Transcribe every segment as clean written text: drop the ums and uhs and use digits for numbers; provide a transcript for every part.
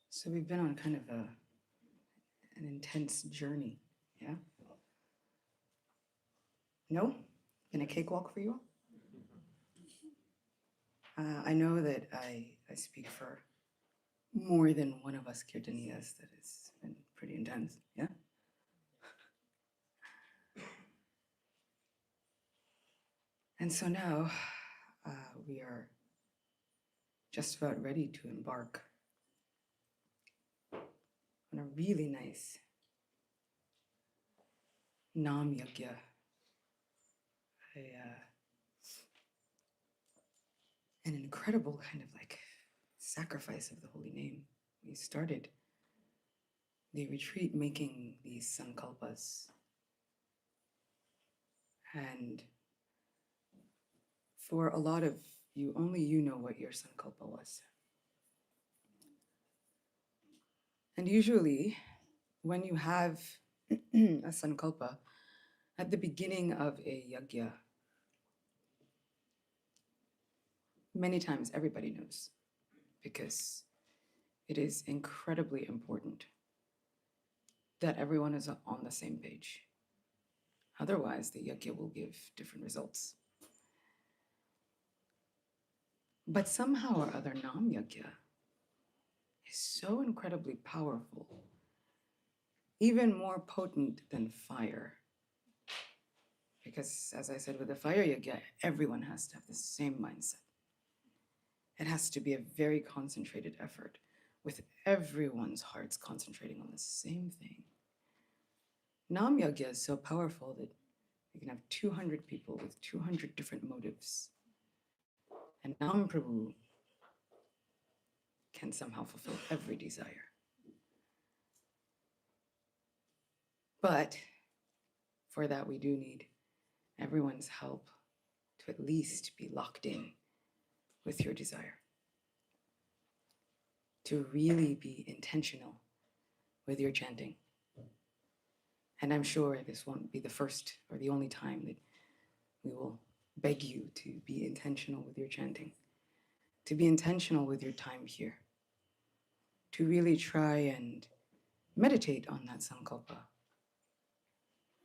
So we've been on kind of an intense journey, yeah? No? Been a cakewalk for you all? I know that I speak for more than one of us Kirtaniyas that it's been pretty intense, yeah? And so now we are just about ready to embark on a really nice Nam Yagya, an incredible kind of like sacrifice of the holy name. We started the retreat making these sankalpas. And for a lot of you, only you know what your sankalpa was. And usually, when you have a sankalpa at the beginning of a yagya, many times everybody knows because it is incredibly important that everyone is on the same page. Otherwise, the yagya will give different results. But somehow or other, Nam Yagya is so incredibly powerful, even more potent than fire. Because, as I said, with the fire yagya, everyone has to have the same mindset. It has to be a very concentrated effort, with everyone's hearts concentrating on the same thing. Nam Yagya is so powerful that you can have 200 people with 200 different motives. And Nam Prabhu can somehow fulfill every desire. But for that, we do need everyone's help to at least be locked in with your desire. To really be intentional with your chanting. And I'm sure this won't be the first or the only time that we will beg you to be intentional with your chanting, to be intentional with your time here, to really try and meditate on that sankalpa,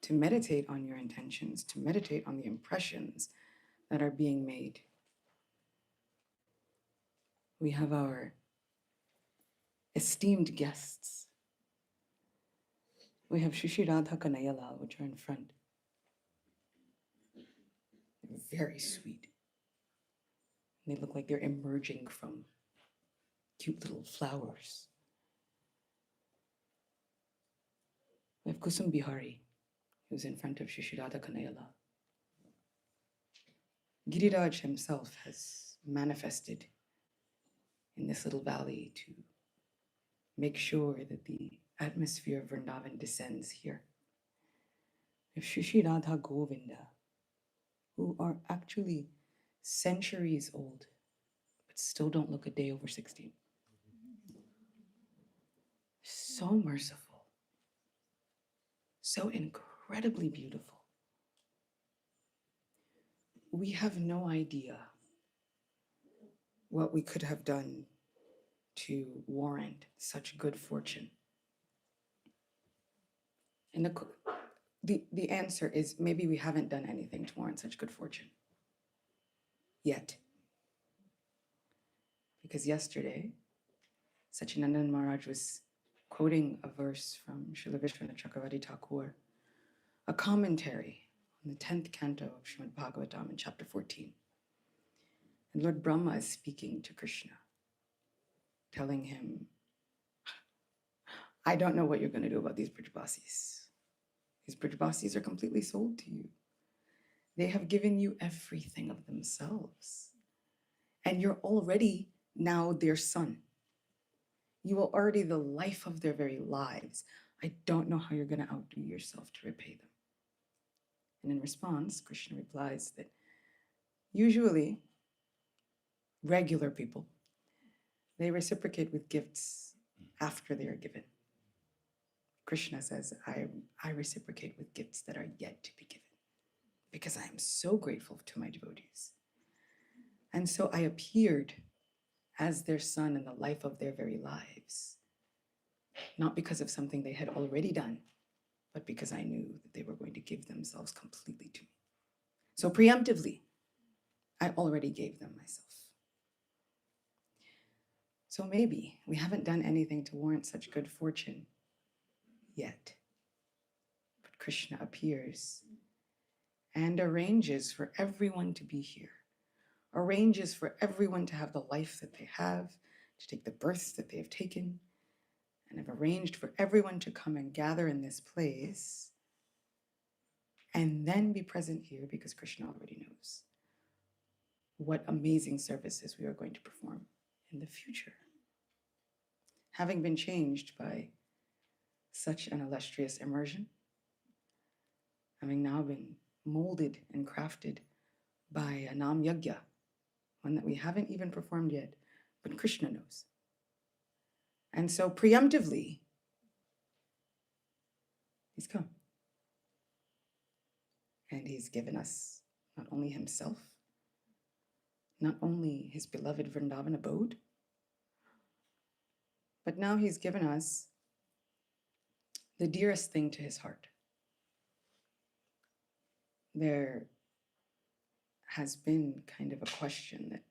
to meditate on your intentions, to meditate on the impressions that are being made. We have our esteemed guests. We have Shishi Radha Kanayala, which are in front. They're very sweet. They look like they're emerging from cute little flowers. We have Kusum Bihari, who's in front of Shishi Radha Kanayala. Giriraj himself has manifested in this little valley to make sure that the atmosphere of Vrindavan descends here. We have Shishi Radha Govinda, who are actually centuries old, but still don't look a day over 16. So merciful, so incredibly beautiful. We have no idea what we could have done to warrant such good fortune. And the answer is maybe we haven't done anything to warrant such good fortune yet. Because yesterday, Sacinandana Maharaj was quoting a verse from Srila Vishwanath Chakravarti Thakur, a commentary on the 10th canto of Srimad Bhagavatam in chapter 14. And Lord Brahma is speaking to Krishna, telling him, I don't know what you're going to do about these Brijabasis. These Brijabasis are completely sold to you. They have given you everything of themselves. And you're already now their son. You are already the life of their very lives. I don't know how you're going to outdo yourself to repay them. And in response, Krishna replies that usually regular people, they reciprocate with gifts after they are given. Krishna says, I reciprocate with gifts that are yet to be given because I am so grateful to my devotees. And so I appeared as their son in the life of their very lives, not because of something they had already done, but because I knew that they were going to give themselves completely to me. So preemptively, I already gave them myself. So maybe we haven't done anything to warrant such good fortune yet. But Krishna appears and arranges for everyone to be here, arranges for everyone to have the life that they have, to take the births that they have taken, and have arranged for everyone to come and gather in this place and then be present here because Krishna already knows what amazing services we are going to perform in the future. Having been changed by such an illustrious immersion, having now been molded and crafted by a Nam Yagya, one that we haven't even performed yet, but Krishna knows. And so preemptively, he's come. And he's given us not only himself, not only his beloved Vrindavan abode, but now he's given us the dearest thing to his heart. There has been kind of a question that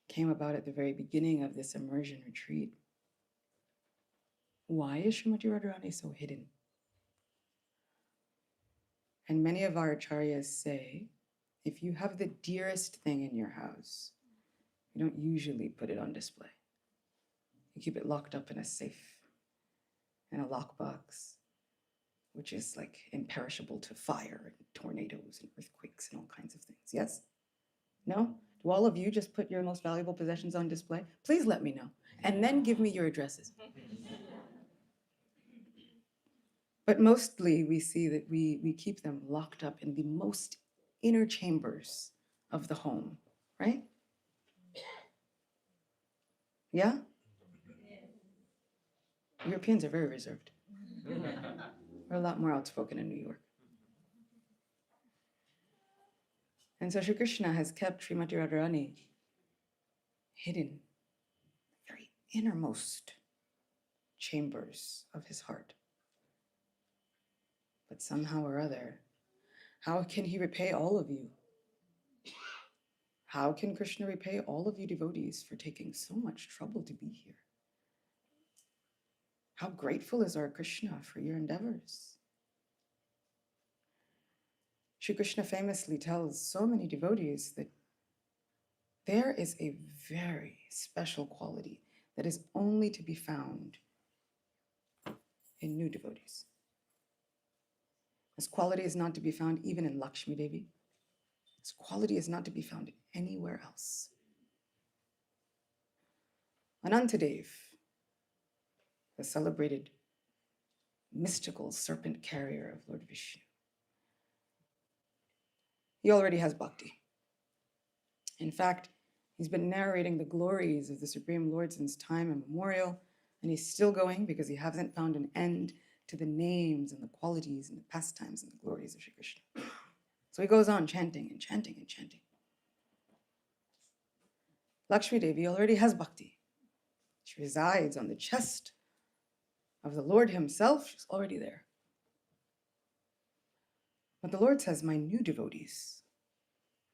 came about at the very beginning of this immersion retreat. Why is Srimati Radharani so hidden? And many of our acharyas say, if you have the dearest thing in your house, you don't usually put it on display. You keep it locked up in a safe, in a lockbox, which is like imperishable to fire and tornadoes and earthquakes and all kinds of things. Yes? No? Do all of you just put your most valuable possessions on display? Please let me know. And then give me your addresses. But mostly we see that we keep them locked up in the most inner chambers of the home, right? Yeah? Europeans are very reserved. We're a lot more outspoken in New York. And so Shri Krishna has kept Srimati Radharani hidden, the very innermost chambers of his heart. But somehow or other, how can he repay all of you? How can Krishna repay all of you devotees for taking so much trouble to be here? How grateful is our Krishna for your endeavors? Shri Krishna famously tells so many devotees that there is a very special quality that is only to be found in new devotees. This quality is not to be found even in Lakshmi Devi. This quality is not to be found anywhere else. Anantadev, the celebrated mystical serpent carrier of Lord Vishnu, he already has bhakti. In fact, he's been narrating the glories of the Supreme Lord since time immemorial, and he's still going because he hasn't found an end to the names and the qualities and the pastimes and the glories of Shri Krishna. So he goes on chanting and chanting and chanting. Lakshmi Devi already has bhakti. She resides on the chest of the Lord himself. She's already there. But the Lord says, my new devotees,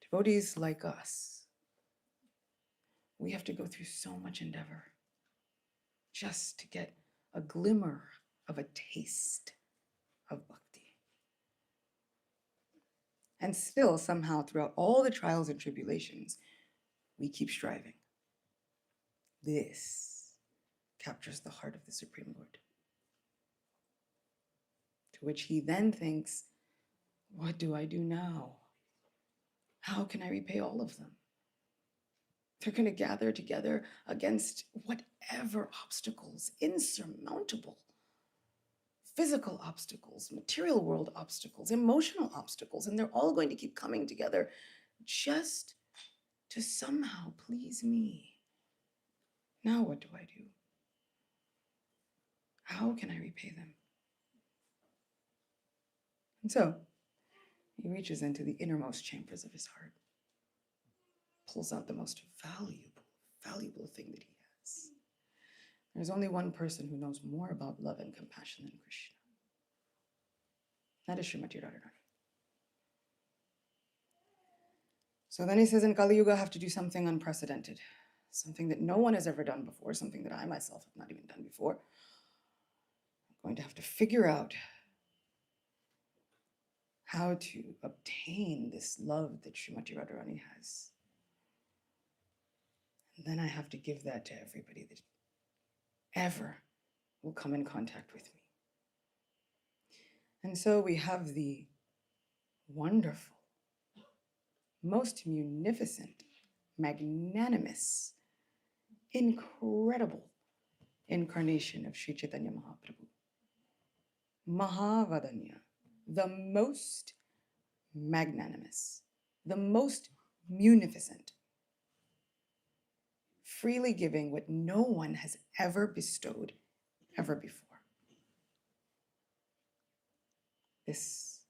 devotees like us, we have to go through so much endeavor just to get a glimmer of a taste of bhakti. And still, somehow, throughout all the trials and tribulations, we keep striving. This captures the heart of the Supreme Lord. To which he then thinks, what do I do now? How can I repay all of them? They're going to gather together against whatever obstacles, insurmountable, physical obstacles, material world obstacles, emotional obstacles, and they're all going to keep coming together just to somehow please me. Now what do I do? How can I repay them? And so he reaches into the innermost chambers of his heart, pulls out the most valuable thing that he has. There's only one person who knows more about love and compassion than Krishna. That is Srimati Radharani. So then he says, in Kali Yuga, I have to do something unprecedented, something that no one has ever done before, something that I myself have not even done before. I'm going to have to figure out how to obtain this love that Srimati Radharani has. And then I have to give that to everybody that ever will come in contact with me. And so we have the wonderful, most munificent, magnanimous, incredible incarnation of Sri Chaitanya Mahaprabhu. Mahavadanya, the most magnanimous, the most munificent, freely giving what no one has ever bestowed ever before. This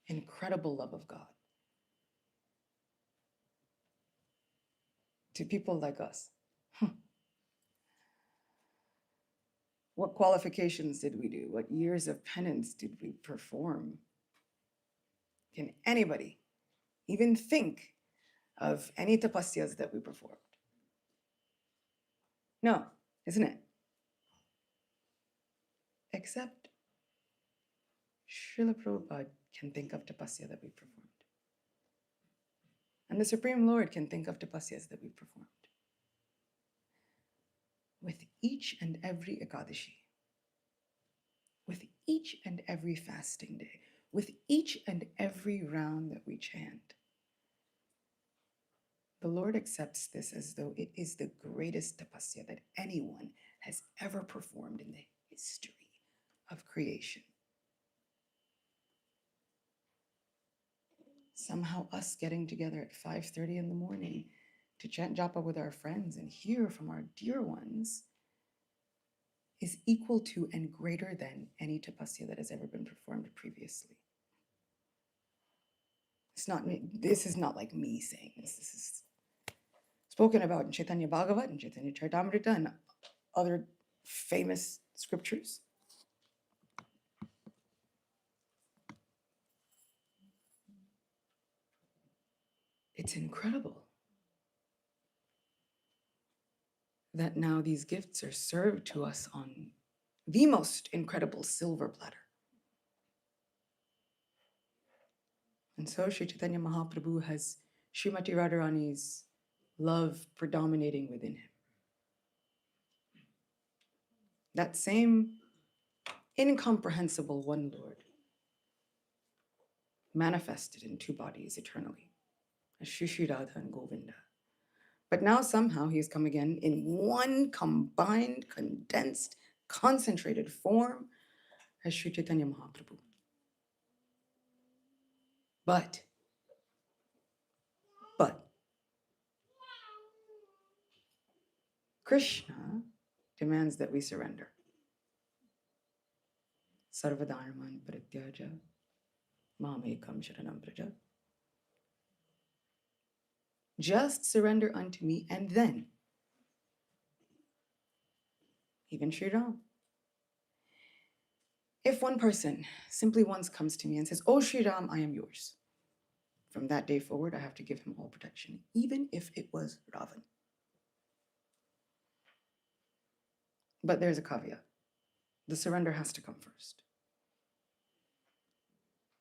incredible love of God to people like us. What qualifications did we do? What years of penance did we perform? Can anybody even think of any tapasyas that we performed? No, isn't it? Except Srila Prabhupada can think of tapasya that we performed. And the Supreme Lord can think of tapasyas that we performed. With each and every Ekadashi, with each and every fasting day, with each and every round that we chant, the Lord accepts this as though it is the greatest tapasya that anyone has ever performed in the history of creation. Somehow us getting together at 5:30 in the morning to chant japa with our friends and hear from our dear ones is equal to and greater than any tapasya that has ever been performed previously. This is not like me saying this. This is spoken about in Chaitanya Bhagavat and Chaitanya Charitamrita and other famous scriptures. It's incredible that now these gifts are served to us on the most incredible silver platter. And so Sri Chaitanya Mahaprabhu has Srimati Radharani's love predominating within him. That same incomprehensible one Lord manifested in two bodies eternally, as Shri Shri Radha and Govinda. But now somehow he has come again in one combined, condensed, concentrated form as Sri Chaitanya Mahaprabhu. But Krishna demands that we surrender. Sarvadharman parityaja mamekam sharanam praja. Just surrender unto me, and then, even Sri Ram. If one person simply once comes to me and says, "Oh Sri Ram, I am yours," from that day forward, I have to give him all protection, even if it was Ravan. But there's a caveat. The surrender has to come first.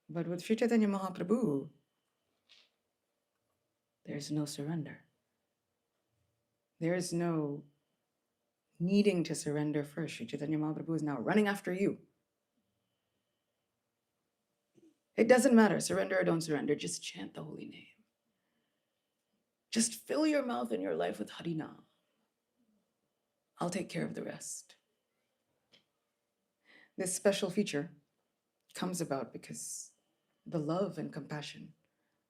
But with Sri Chaitanya Mahaprabhu, there's no surrender. There is no needing to surrender first. Sri Chaitanya Mahaprabhu is now running after you. It doesn't matter, surrender or don't surrender, just chant the holy name. Just fill your mouth and your life with Harinam. I'll take care of the rest. This special feature comes about because the love and compassion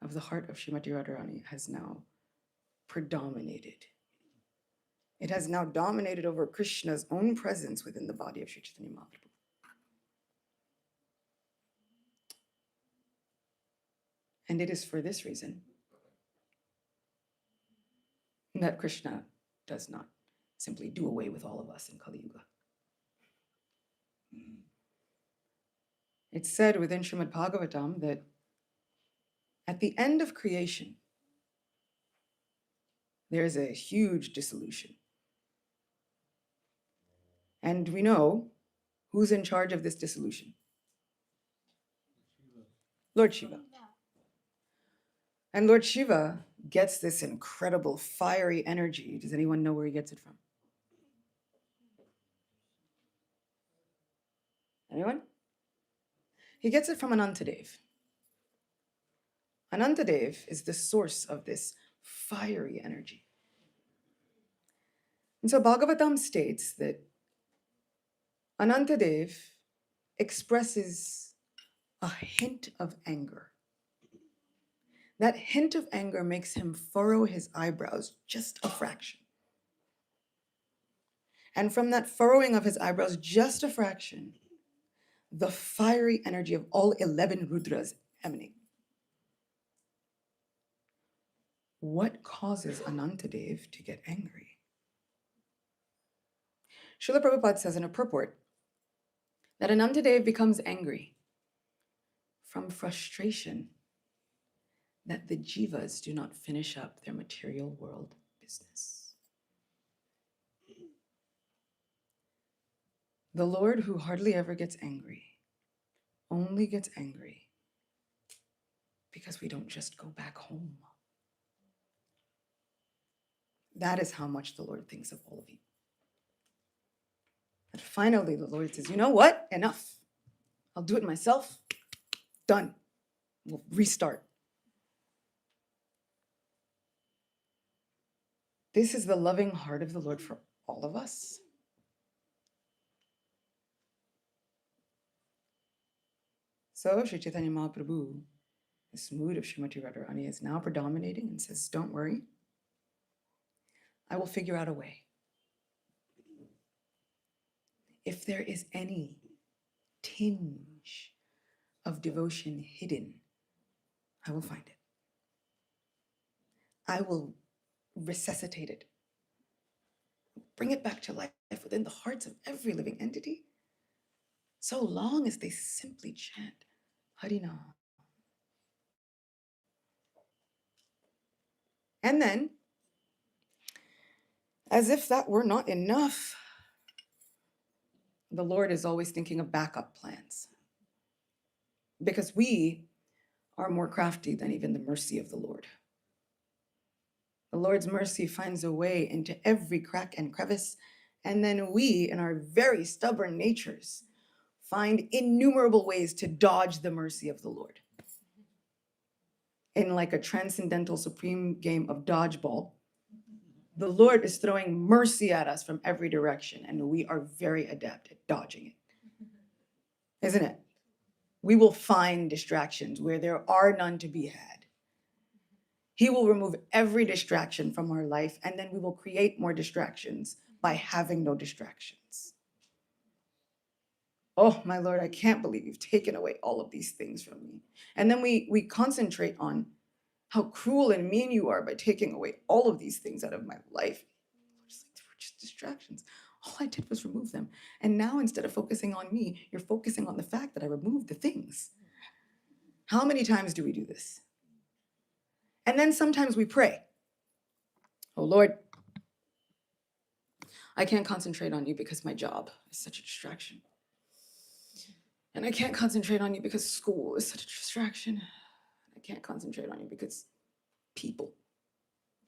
of the heart of Srimati Radharani has now predominated. It has now dominated over Krishna's own presence within the body of Sri Chaitanya Mahaprabhu. And it is for this reason that Krishna does not simply do away with all of us in Kali Yuga. It's said within Srimad Bhagavatam that at the end of creation, there is a huge dissolution. And we know who's in charge of this dissolution. Lord Shiva. And Lord Shiva gets this incredible fiery energy. Does anyone know where he gets it from? Anyone? He gets it from Anantadev. Anantadev is the source of this fiery energy. And so Bhagavatam states that Anantadev expresses a hint of anger. That hint of anger makes him furrow his eyebrows just a fraction. And from that furrowing of his eyebrows just a fraction, the fiery energy of all 11 Rudras emanate. What causes Anantadev to get angry? Srila Prabhupada says in a purport that Anantadev becomes angry from frustration that the jivas do not finish up their material world business. The Lord, who hardly ever gets angry, only gets angry because we don't just go back home. That is how much the Lord thinks of all of you. And finally, the Lord says, you know what? Enough. I'll do it myself. Done. We'll restart. This is the loving heart of the Lord for all of us. So Sri Chaitanya Mahaprabhu, this mood of Srimati Radharani is now predominating and says, don't worry. I will figure out a way. If there is any tinge of devotion hidden, I will find it. I will resuscitate it. Bring it back to life within the hearts of every living entity, so long as they simply chant Harinam. And then, as if that were not enough, the Lord is always thinking of backup plans. Because we are more crafty than even the mercy of the Lord. The Lord's mercy finds a way into every crack and crevice, and then we, in our very stubborn natures, find innumerable ways to dodge the mercy of the Lord. In like a transcendental supreme game of dodgeball, the Lord is throwing mercy at us from every direction, and we are very adept at dodging it. Isn't it? We will find distractions where there are none to be had. He will remove every distraction from our life, and then we will create more distractions by having no distractions. Oh, my Lord, I can't believe you've taken away all of these things from me. And then we concentrate on how cruel and mean you are by taking away all of these things out of my life. They were just distractions. All I did was remove them. And now instead of focusing on me, you're focusing on the fact that I removed the things. How many times do we do this? And then sometimes we pray. Oh, Lord, I can't concentrate on you because my job is such a distraction. And I can't concentrate on you because school is such a distraction. I can't concentrate on you because people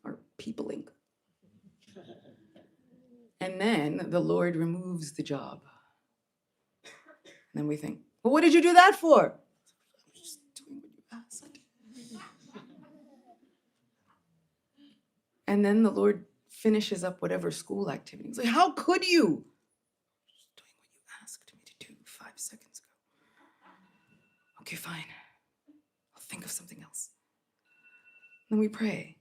are peopling. And then the Lord removes the job. And then we think, well, what did you do that for? I'm just doing what you asked. And then the Lord finishes up whatever school activity. He's like, how could you? I'm just doing what you asked me to do 5 seconds ago. Okay, fine. I'll think of something else. Then we pray.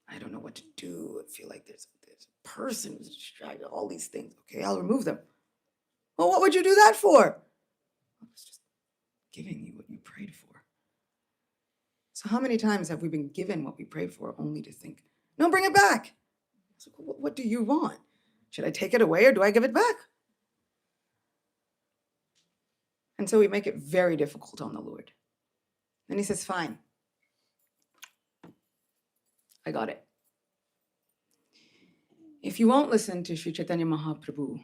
I don't know what to do. I feel like there's a person who's distracted, all these things. Okay, I'll remove them. Well, what would you do that for? I was just giving you what you prayed for. So how many times have we been given what we prayed for only to think, no, bring it back? So what do you want? Should I take it away or do I give it back? And so we make it very difficult on the Lord. And he says, fine, I got it. If you won't listen to Sri Chaitanya Mahaprabhu,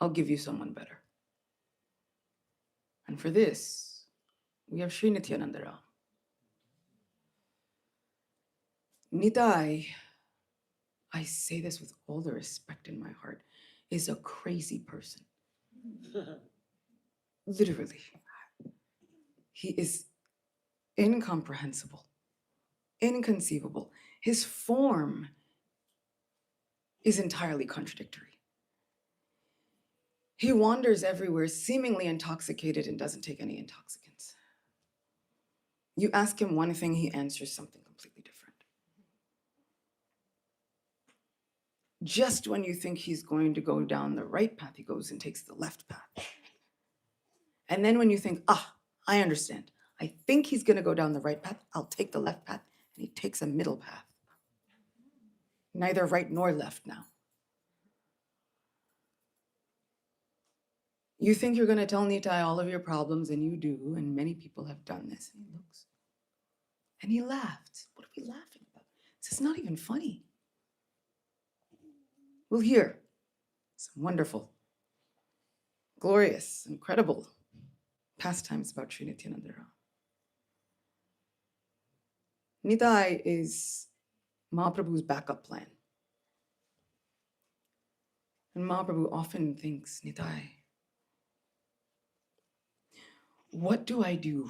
I'll give you someone better. And for this, we have Sri Nityananda Ram. Nitai, I say this with all the respect in my heart, is a crazy person. Literally. He is incomprehensible, inconceivable. His form is entirely contradictory. He wanders everywhere, seemingly intoxicated, and doesn't take any intoxicants. You ask him one thing, he answers something completely different. Just when you think he's going to go down the right path, he goes and takes the left path. And then when you think, I understand. I think he's going to go down the right path. I'll take the left path. And he takes a middle path. Neither right nor left now. You think you're going to tell Nitai all of your problems, and you do, and many people have done this. And he looks. And he laughed. What are we laughing about? It's not even funny. We'll hear some wonderful, glorious, incredible pastimes about Sri Nityananda Ram. Nitai is Mahaprabhu's backup plan. And Mahaprabhu often thinks, Nitai, what do I do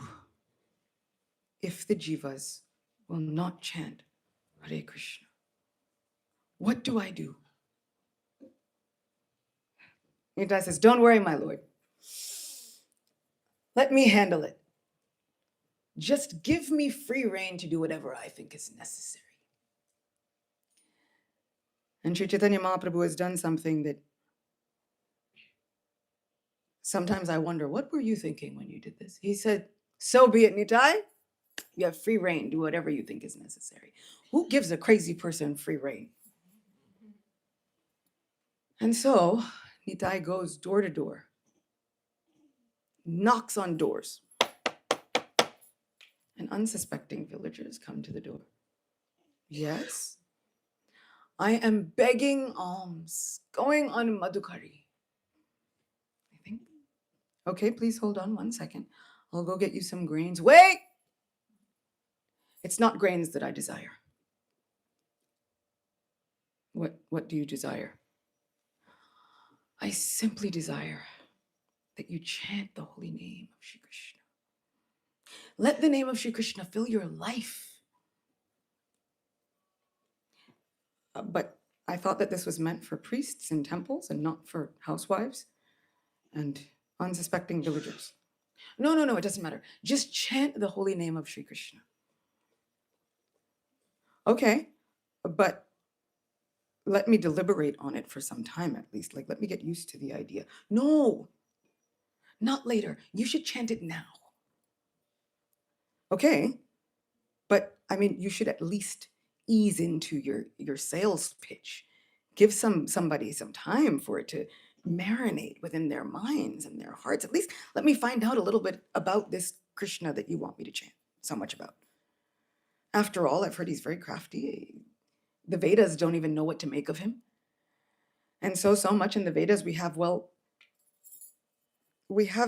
if the jivas will not chant Hare Krishna? What do I do? Nitai says, don't worry, my Lord. Let me handle it. Just give me free rein to do whatever I think is necessary. And Sri Chaitanya Mahaprabhu has done something that sometimes I wonder, what were you thinking when you did this? He said, so be it, Nitai. You have free rein. Do whatever you think is necessary. Who gives a crazy person free rein? And so Nitai goes door to door, knocks on doors, and unsuspecting villagers come to the door. Yes, I am begging alms, going on Madhukari. I think. Okay, please hold on 1 second. I'll go get you some grains. Wait! It's not grains that I desire. What do you desire? I simply desire that you chant the holy name of Shri Krishna. Let the name of Shri Krishna fill your life. But I thought that this was meant for priests in temples and not for housewives and unsuspecting villagers. No, it doesn't matter. Just chant the holy name of Shri Krishna. Okay, but let me deliberate on it for some time at least. Let me get used to the idea. No, not later. You should chant it now. Okay, but you should at least ease into your sales pitch. Give somebody some time for it to marinate within their minds and their hearts. At least let me find out a little bit about this Krishna that you want me to chant so much about. After all, I've heard he's very crafty. The Vedas don't even know what to make of him. And so much in the Vedas we have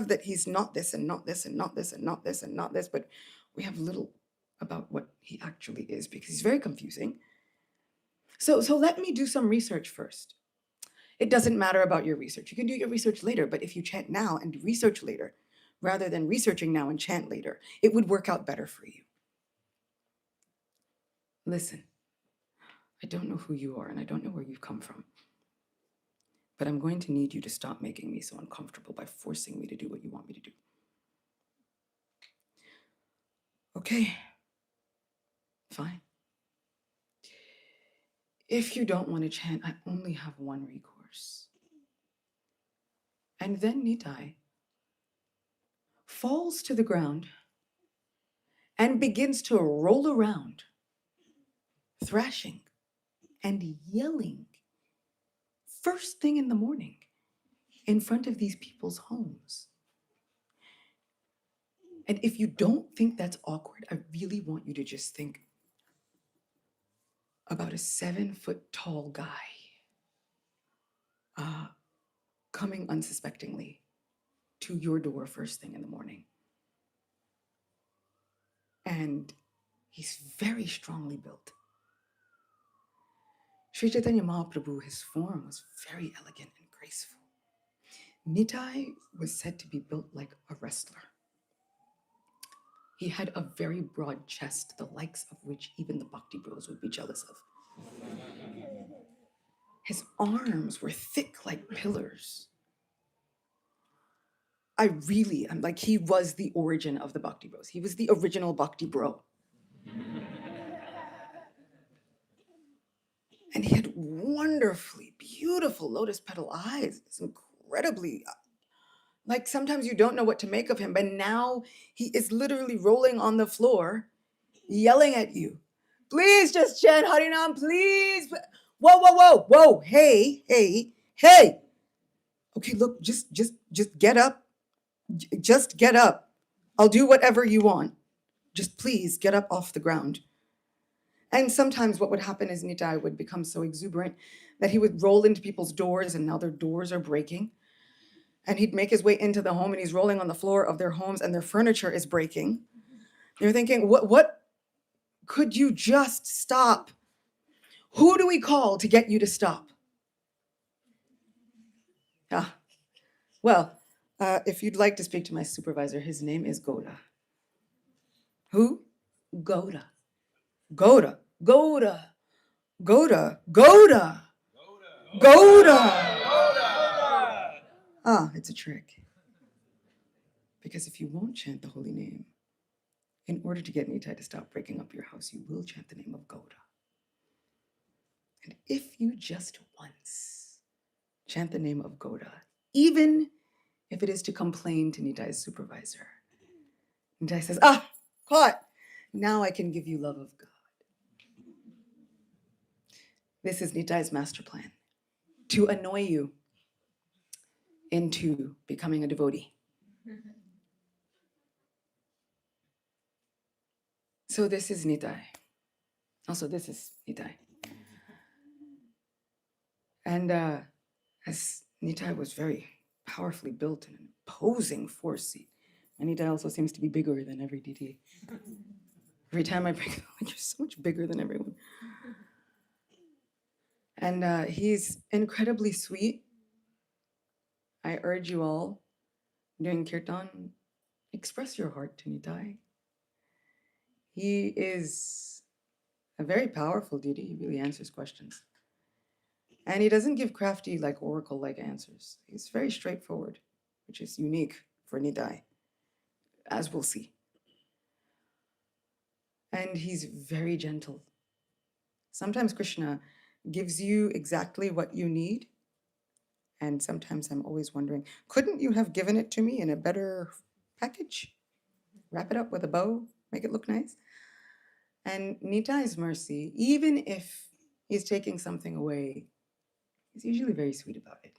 that he's not this and not this and not this and not this and not this, but we have little about what he actually is because he's very confusing. So let me do some research first. It doesn't matter about your research. You can do your research later, but if you chant now and research later, rather than researching now and chant later, it would work out better for you. Listen, I don't know who you are and I don't know where you've come from, but I'm going to need you to stop making me so uncomfortable by forcing me to do what you want me to do. Okay, fine. If you don't want to chant, I only have one recourse. And then Nitai, falls to the ground and begins to roll around, thrashing and yelling first thing in the morning in front of these people's homes. And if you don't think that's awkward, I really want you to just think about a 7-foot tall guy coming unsuspectingly to your door first thing in the morning. And he's very strongly built. Sri Chaitanya Mahaprabhu, his form was very elegant and graceful. Nitai was said to be built like a wrestler. He had a very broad chest, the likes of which even the Bhakti bros would be jealous of. His arms were thick like pillars. I'm like, he was the origin of the Bhakti bros. He was the original Bhakti bro. And he had wonderfully beautiful lotus petal eyes. It's incredibly, like, sometimes you don't know what to make of him, but now he is literally rolling on the floor, yelling at you. Please just chant Harinam, please. Whoa, whoa, whoa, whoa. Hey, hey, hey. Okay, look, just get up. Just get up. I'll do whatever you want. Just please get up off the ground. And sometimes what would happen is Nitai would become so exuberant that he would roll into people's doors, and now their doors are breaking. And he'd make his way into the home, and he's rolling on the floor of their homes, and their furniture is breaking. You're thinking, what could you just stop? Who do we call to get you to stop? Well, if you'd like to speak to my supervisor, his name is Goda. Who? Goda. Goda. Goda. Goda. Goda. Goda. It's a trick. Because if you won't chant the holy name, in order to get Nitai to stop breaking up your house, you will chant the name of Goda. And if you just once chant the name of Goda, even if it is to complain to Nitai's supervisor, Nitai says, caught. Now I can give you love of God. This is Nitai's master plan, to annoy you into becoming a devotee. So this is Nitai. Also, this is Nitai. And as Nitai was very powerfully built and an imposing force, and Nitai also seems to be bigger than every DT. Every time I bring it, like, you're so much bigger than everyone. And he's incredibly sweet. I urge you all, during Kirtan, express your heart to Nitai. He is a very powerful deity. He really answers questions. And he doesn't give crafty, like oracle-like answers. He's very straightforward, which is unique for Nitai, as we'll see. And he's very gentle. Sometimes Krishna gives you exactly what you need. And sometimes I'm always wondering, couldn't you have given it to me in a better package? Wrap it up with a bow, make it look nice. And Nitai's mercy, even if he's taking something away, he's usually very sweet about it.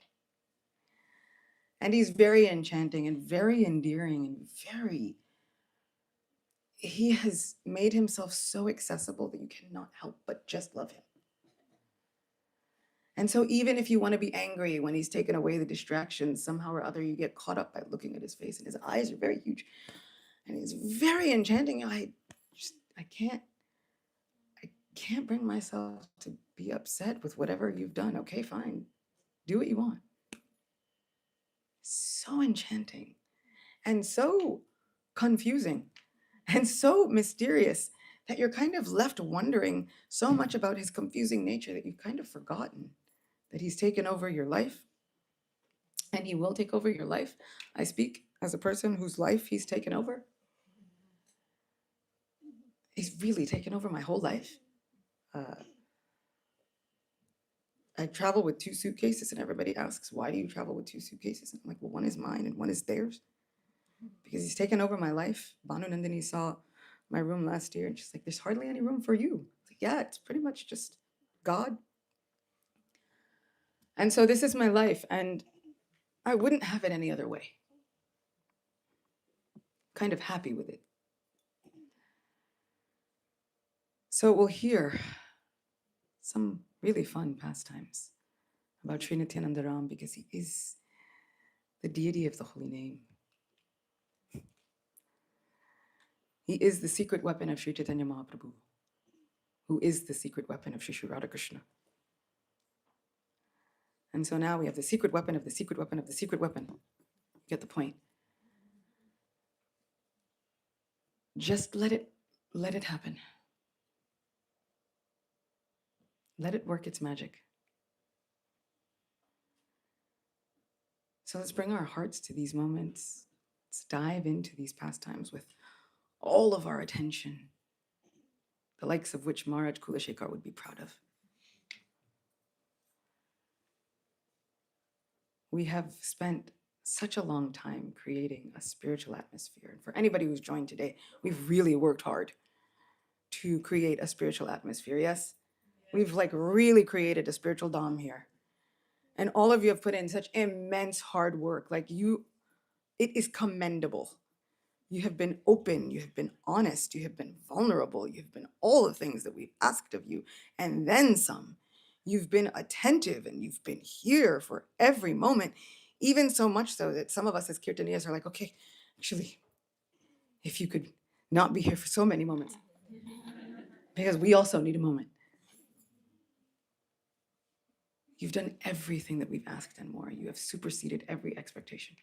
And he's very enchanting and very endearing and he has made himself so accessible that you cannot help but just love him. And so even if you want to be angry when he's taken away the distractions, somehow or other you get caught up by looking at his face, and his eyes are very huge. And he's very enchanting. I can't bring myself to be upset with whatever you've done. Okay, fine. Do what you want. So enchanting and so confusing and so mysterious that you're kind of left wondering so much about his confusing nature that you've kind of forgotten that he's taken over your life, and he will take over your life. I speak as a person whose life he's taken over. He's really taken over my whole life. I travel with 2 suitcases, and everybody asks, why do you travel with 2 suitcases? And I'm like, well, one is mine and one is theirs. because he's taken over my life. Banu Nandini saw my room last year and she's like, there's hardly any room for you. Like, yeah, it's pretty much just God. And so this is my life, and I wouldn't have it any other way. Kind of happy with it. So we'll hear some really fun pastimes about Sri Nityananda Ram, because he is the deity of the holy name. He is the secret weapon of Sri Chaitanya Mahaprabhu, who is the secret weapon of Sri Sri Radhakrishna. And so now we have the secret weapon of the secret weapon of the secret weapon. You get the point. Just let it happen. Let it work its magic. So let's bring our hearts to these moments. Let's dive into these pastimes with all of our attention, the likes of which Maharaj Kulashekar would be proud of. We have spent such a long time creating a spiritual atmosphere. And for anybody who's joined today, we've really worked hard to create a spiritual atmosphere, yes? We've really created a spiritual dom here. And all of you have put in such immense hard work. It is commendable. You have been open, you have been honest, you have been vulnerable, you have been all the things that we've asked of you, and then some. You've been attentive and you've been here for every moment, even so much so that some of us as Kirtaniyas are like, okay, actually, if you could not be here for so many moments, because we also need a moment. You've done everything that we've asked and more. You have superseded every expectation.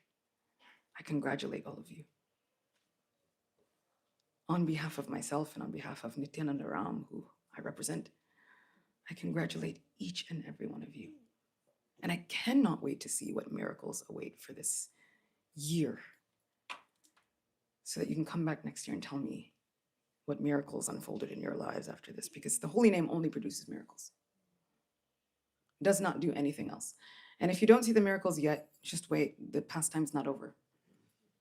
I congratulate all of you. On behalf of myself and on behalf of Nityananda Ram, who I represent, I congratulate each and every one of you. And I cannot wait to see what miracles await for this year, so that you can come back next year and tell me what miracles unfolded in your lives after this, because the holy name only produces miracles. It does not do anything else. And if you don't see the miracles yet, just wait. The pastime's not over.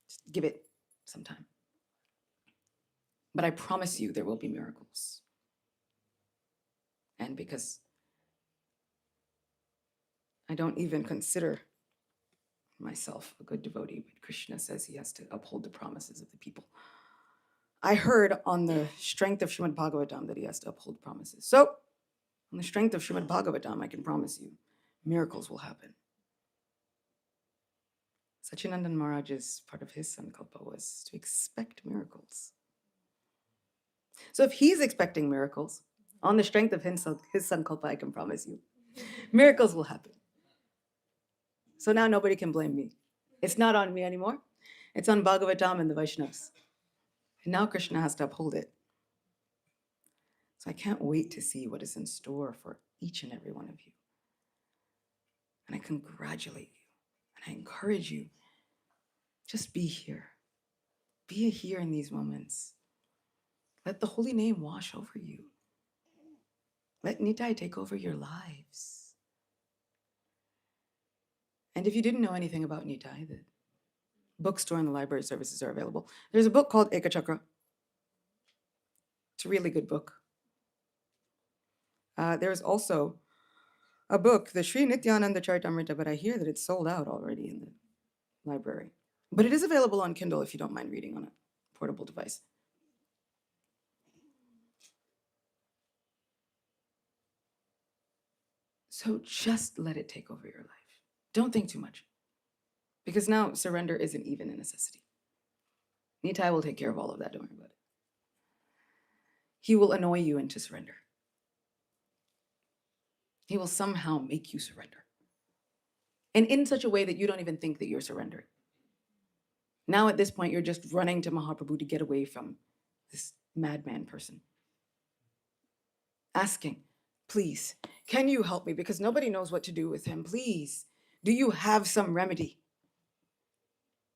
Just give it some time. But I promise you there will be miracles. And because I don't even consider myself a good devotee, but Krishna says he has to uphold the promises of the people. I heard on the strength of Srimad Bhagavatam that he has to uphold promises. So, on the strength of Srimad Bhagavatam, I can promise you, miracles will happen. Sacinandana Maharaj's part of his sankalpa was to expect miracles. So if he's expecting miracles, on the strength of his sankalpa, I can promise you, miracles will happen. So now nobody can blame me. It's not on me anymore. It's on Bhagavatam and the Vaishnavas. And now Krishna has to uphold it. So I can't wait to see what is in store for each and every one of you. And I congratulate you. And I encourage you, just be here. Be here in these moments. Let the holy name wash over you. Let Nitai take over your lives. And if you didn't know anything about Nitai, the bookstore and the library services are available. There's a book called Ekachakra. It's a really good book. There's also a book, the Sri Nityananda Charitamrita, but I hear that it's sold out already in the library. But it is available on Kindle if you don't mind reading on a portable device. So just let it take over your life. Don't think too much. Because now surrender isn't even a necessity. Nitai will take care of all of that, don't worry about it. He will annoy you into surrender. He will somehow make you surrender. And in such a way that you don't even think that you're surrendering. Now at this point, you're just running to Mahaprabhu to get away from this madman person. Asking, please, can you help me? Because nobody knows what to do with him. Please, do you have some remedy?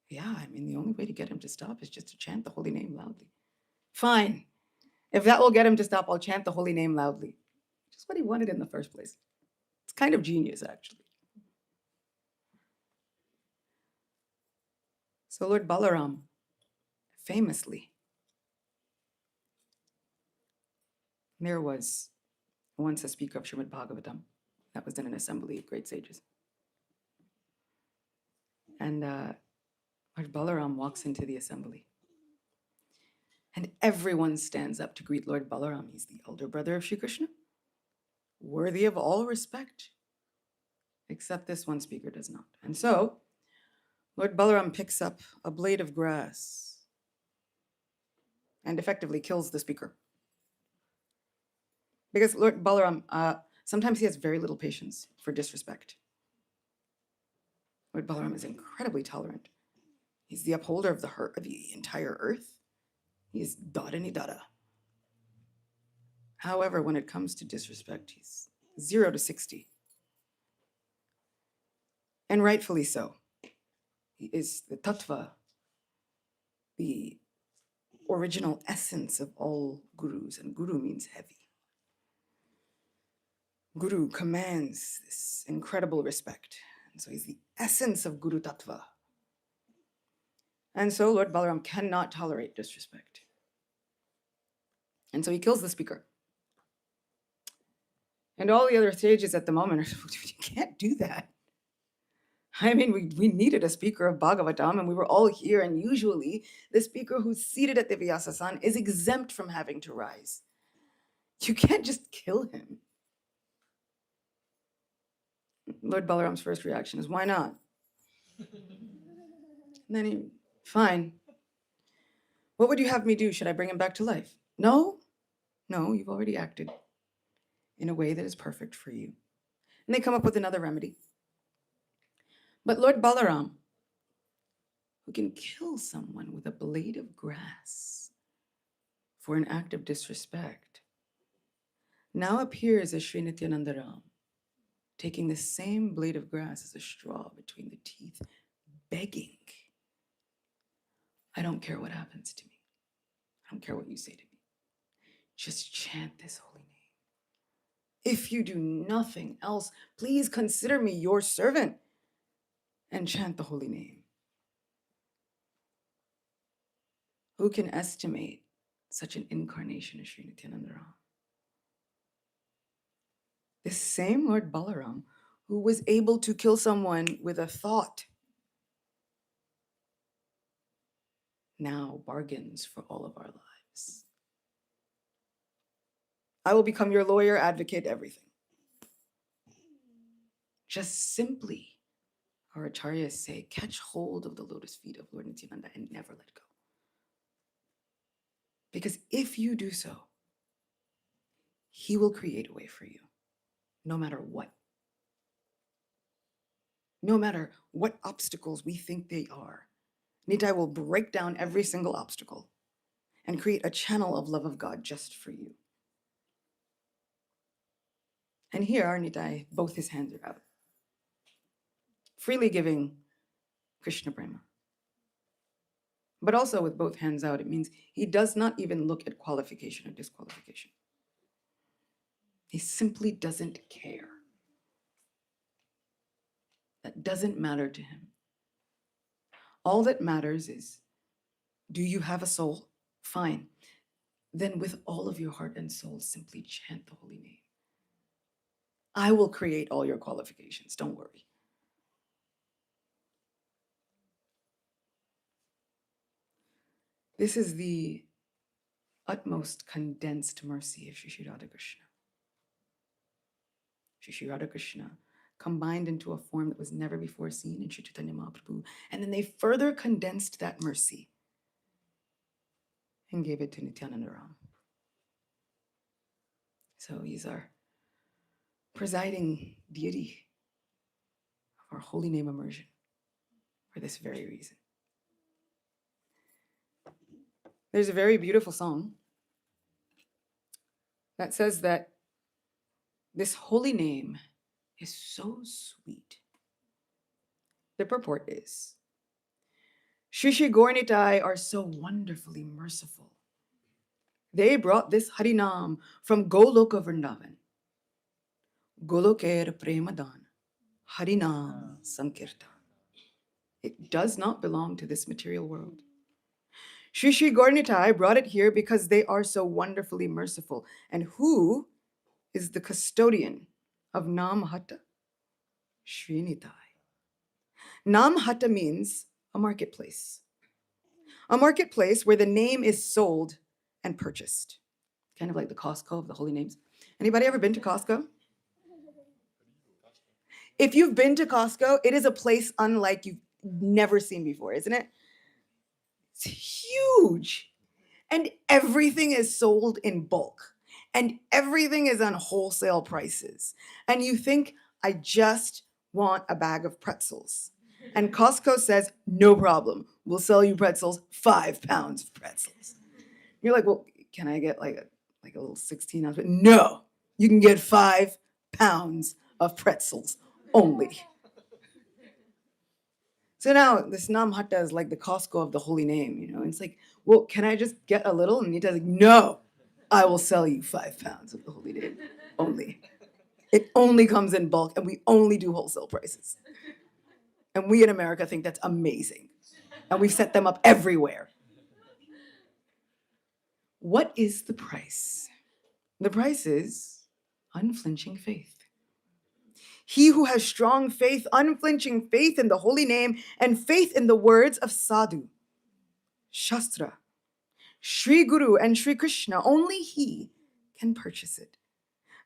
Yeah, I mean, the only way to get him to stop is just to chant the holy name loudly. Fine. If that will get him to stop, I'll chant the holy name loudly. Just what he wanted in the first place. It's kind of genius, actually. So Lord Balaram famously, there was once a speaker of Srimad Bhagavatam that was in an assembly of great sages. And Lord Balaram walks into the assembly. And everyone stands up to greet Lord Balaram. He's the elder brother of Shri Krishna, worthy of all respect, except this one speaker does not. And so, Lord Balaram picks up a blade of grass and effectively kills the speaker. Because Lord Balaram, sometimes he has very little patience for disrespect. Lord Balaram is incredibly tolerant. He's the upholder of the entire earth. He is Dada Nidada. However, when it comes to disrespect, he's 0 to 60. And rightfully so. He is the tattva, the original essence of all gurus, and guru means heavy. Guru commands this incredible respect. And so he's the essence of Guru Tattva. And so Lord Balaram cannot tolerate disrespect. And so he kills the speaker. And all the other sages at the moment are, you can't do that. I mean, we needed a speaker of Bhagavatam, and we were all here, and usually the speaker who's seated at the Vyasasan is exempt from having to rise. You can't just kill him. Lord Balaram's first reaction is, why not? And then fine. What would you have me do? Should I bring him back to life? No, you've already acted in a way that is perfect for you. And they come up with another remedy. But Lord Balaram, who can kill someone with a blade of grass for an act of disrespect, now appears as Sri Nityananda Ram, taking the same blade of grass as a straw between the teeth, begging, I don't care what happens to me. I don't care what you say to me. Just chant this holy name. If you do nothing else, please consider me your servant and chant the holy name. Who can estimate such an incarnation as Sri Nityananda Ram? This same Lord Balaram, who was able to kill someone with a thought, now bargains for all of our lives. I will become your lawyer, advocate, everything. Just simply, our acharyas say, catch hold of the lotus feet of Lord Nityananda and never let go. Because if you do so, he will create a way for you, no matter what. No matter what obstacles we think they are, Nitai will break down every single obstacle and create a channel of love of God just for you. And here our Nitai, both his hands are out, freely giving Krishna Prema. But also with both hands out, it means he does not even look at qualification or disqualification. He simply doesn't care. That doesn't matter to him. All that matters is, do you have a soul? Fine. Then with all of your heart and soul, simply chant the holy name. I will create all your qualifications, don't worry. This is the utmost condensed mercy of Shri Radha Krishna. Shri Radha Krishna combined into a form that was never before seen in Shri Chaitanya Mahaprabhu. And then they further condensed that mercy and gave it to Nityananda Ram. So he's our presiding deity of our holy name immersion for this very reason. There's a very beautiful song that says that this holy name is so sweet. The purport is, Shri Shri Gaura-Nitai are so wonderfully merciful. They brought this Harinam from Goloka Vrindavan. Goloker Premadan, Harinam Sankirtan. It does not belong to this material world. Shri Shri Gaur-Nitai brought it here because they are so wonderfully merciful. And who is the custodian of Nam Hatta? Shri Nitai. Nam Hatta means a marketplace. A marketplace where the name is sold and purchased. Kind of like the Costco of the holy names. Anybody ever been to Costco? If you've been to Costco, it is a place unlike you've never seen before, isn't it? It's huge. And everything is sold in bulk. And everything is on wholesale prices. And you think, I just want a bag of pretzels. And Costco says, no problem. We'll sell you pretzels, 5 pounds of pretzels. You're like, well, can I get like a little 16 ounce? But no, you can get 5 pounds of pretzels only. So now this Nam Hatta is like the Costco of the holy name, you know? It's like, well, can I just get a little? And Nita's like, no, I will sell you 5 pounds of the holy name only. It only comes in bulk and we only do wholesale prices. And we in America think that's amazing. And we've set them up everywhere. What is the price? The price is unflinching faith. He who has strong faith, unflinching faith in the holy name, and faith in the words of Sadhu, Shastra, Sri Guru, and Sri Krishna, only he can purchase it.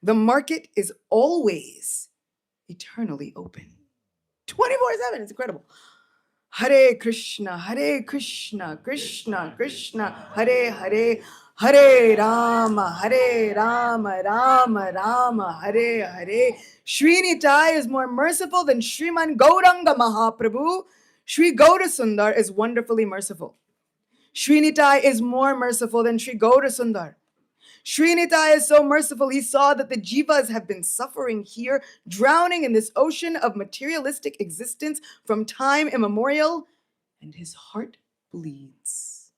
The market is always eternally open. 24/7, it's incredible. Hare Krishna, Krishna Krishna, Hare Hare, Hare Rama, Rama Rama, Hare Hare. Sri Nitai is more merciful than Sriman Gauranga Mahaprabhu. Sri Gaura Sundar is wonderfully merciful. Sri Nitai is more merciful than Sri Gaura Sundar. Sri Nitai is so merciful, he saw that the jivas have been suffering here, drowning in this ocean of materialistic existence from time immemorial, and his heart bleeds.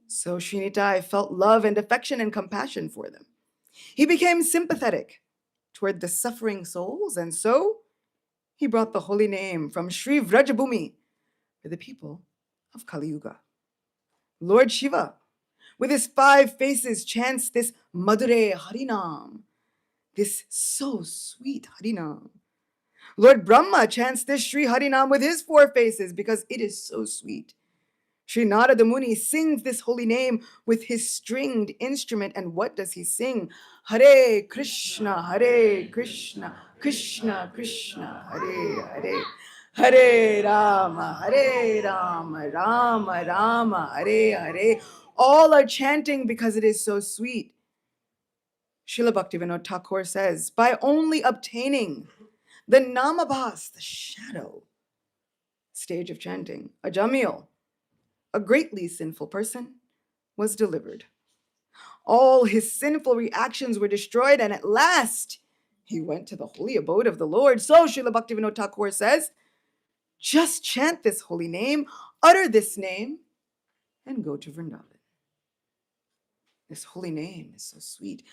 So Sri Nitai felt love and affection and compassion for them. He became sympathetic toward the suffering souls, and so he brought the holy name from Sri Vrajabhumi for the people of Kali Yuga. Lord Shiva, with his 5 faces, chants this Madure Harinam, this so sweet Harinam. Lord Brahma chants this Sri Harinam with his 4 faces because it is so sweet. Sri Narada Muni sings this holy name with his stringed instrument, and what does he sing? Hare Krishna, Krishna Krishna, Hare Hare. Hare Rama, Rama Rama, Hare Hare. All are chanting because it is so sweet. Srila Bhaktivinoda Thakur says, by only obtaining the namabhas, the shadow stage of chanting, Ajamil, a greatly sinful person, was delivered. All his sinful reactions were destroyed, and at last he went to the holy abode of the Lord. So Srila Bhaktivinoda Thakur says, just chant this holy name, utter this name, and go to Vrindavan. This holy name is so sweet.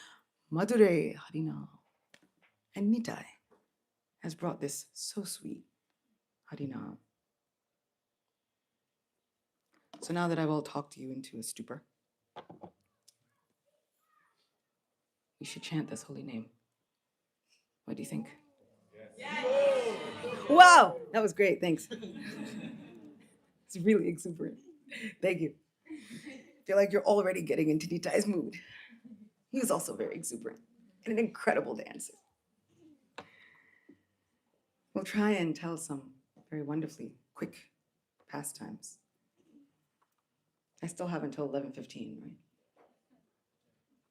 Madure Harina. And Nitai has brought this so sweet Harina. So now that I will talk to you into a stupor, we should chant this holy name. What do you think? Yes. Wow, that was great. Thanks. It's really exuberant. Thank you. I feel like you're already getting into Nitai's mood. He was also very exuberant and an incredible dancer. We'll try and tell some very wonderfully quick pastimes. I still have until 11:15, right?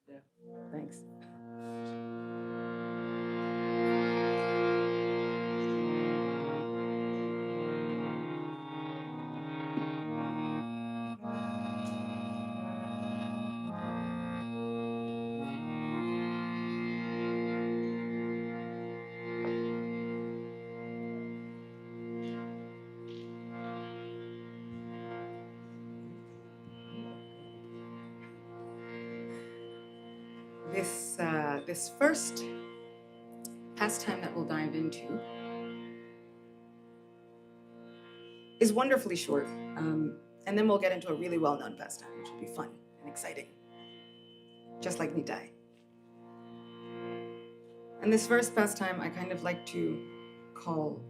Yeah. Thanks. This first pastime that we'll dive into is wonderfully short, and And then we'll get into a really well-known pastime, which will be fun and exciting, just like Nitai. And this first pastime I kind of like to call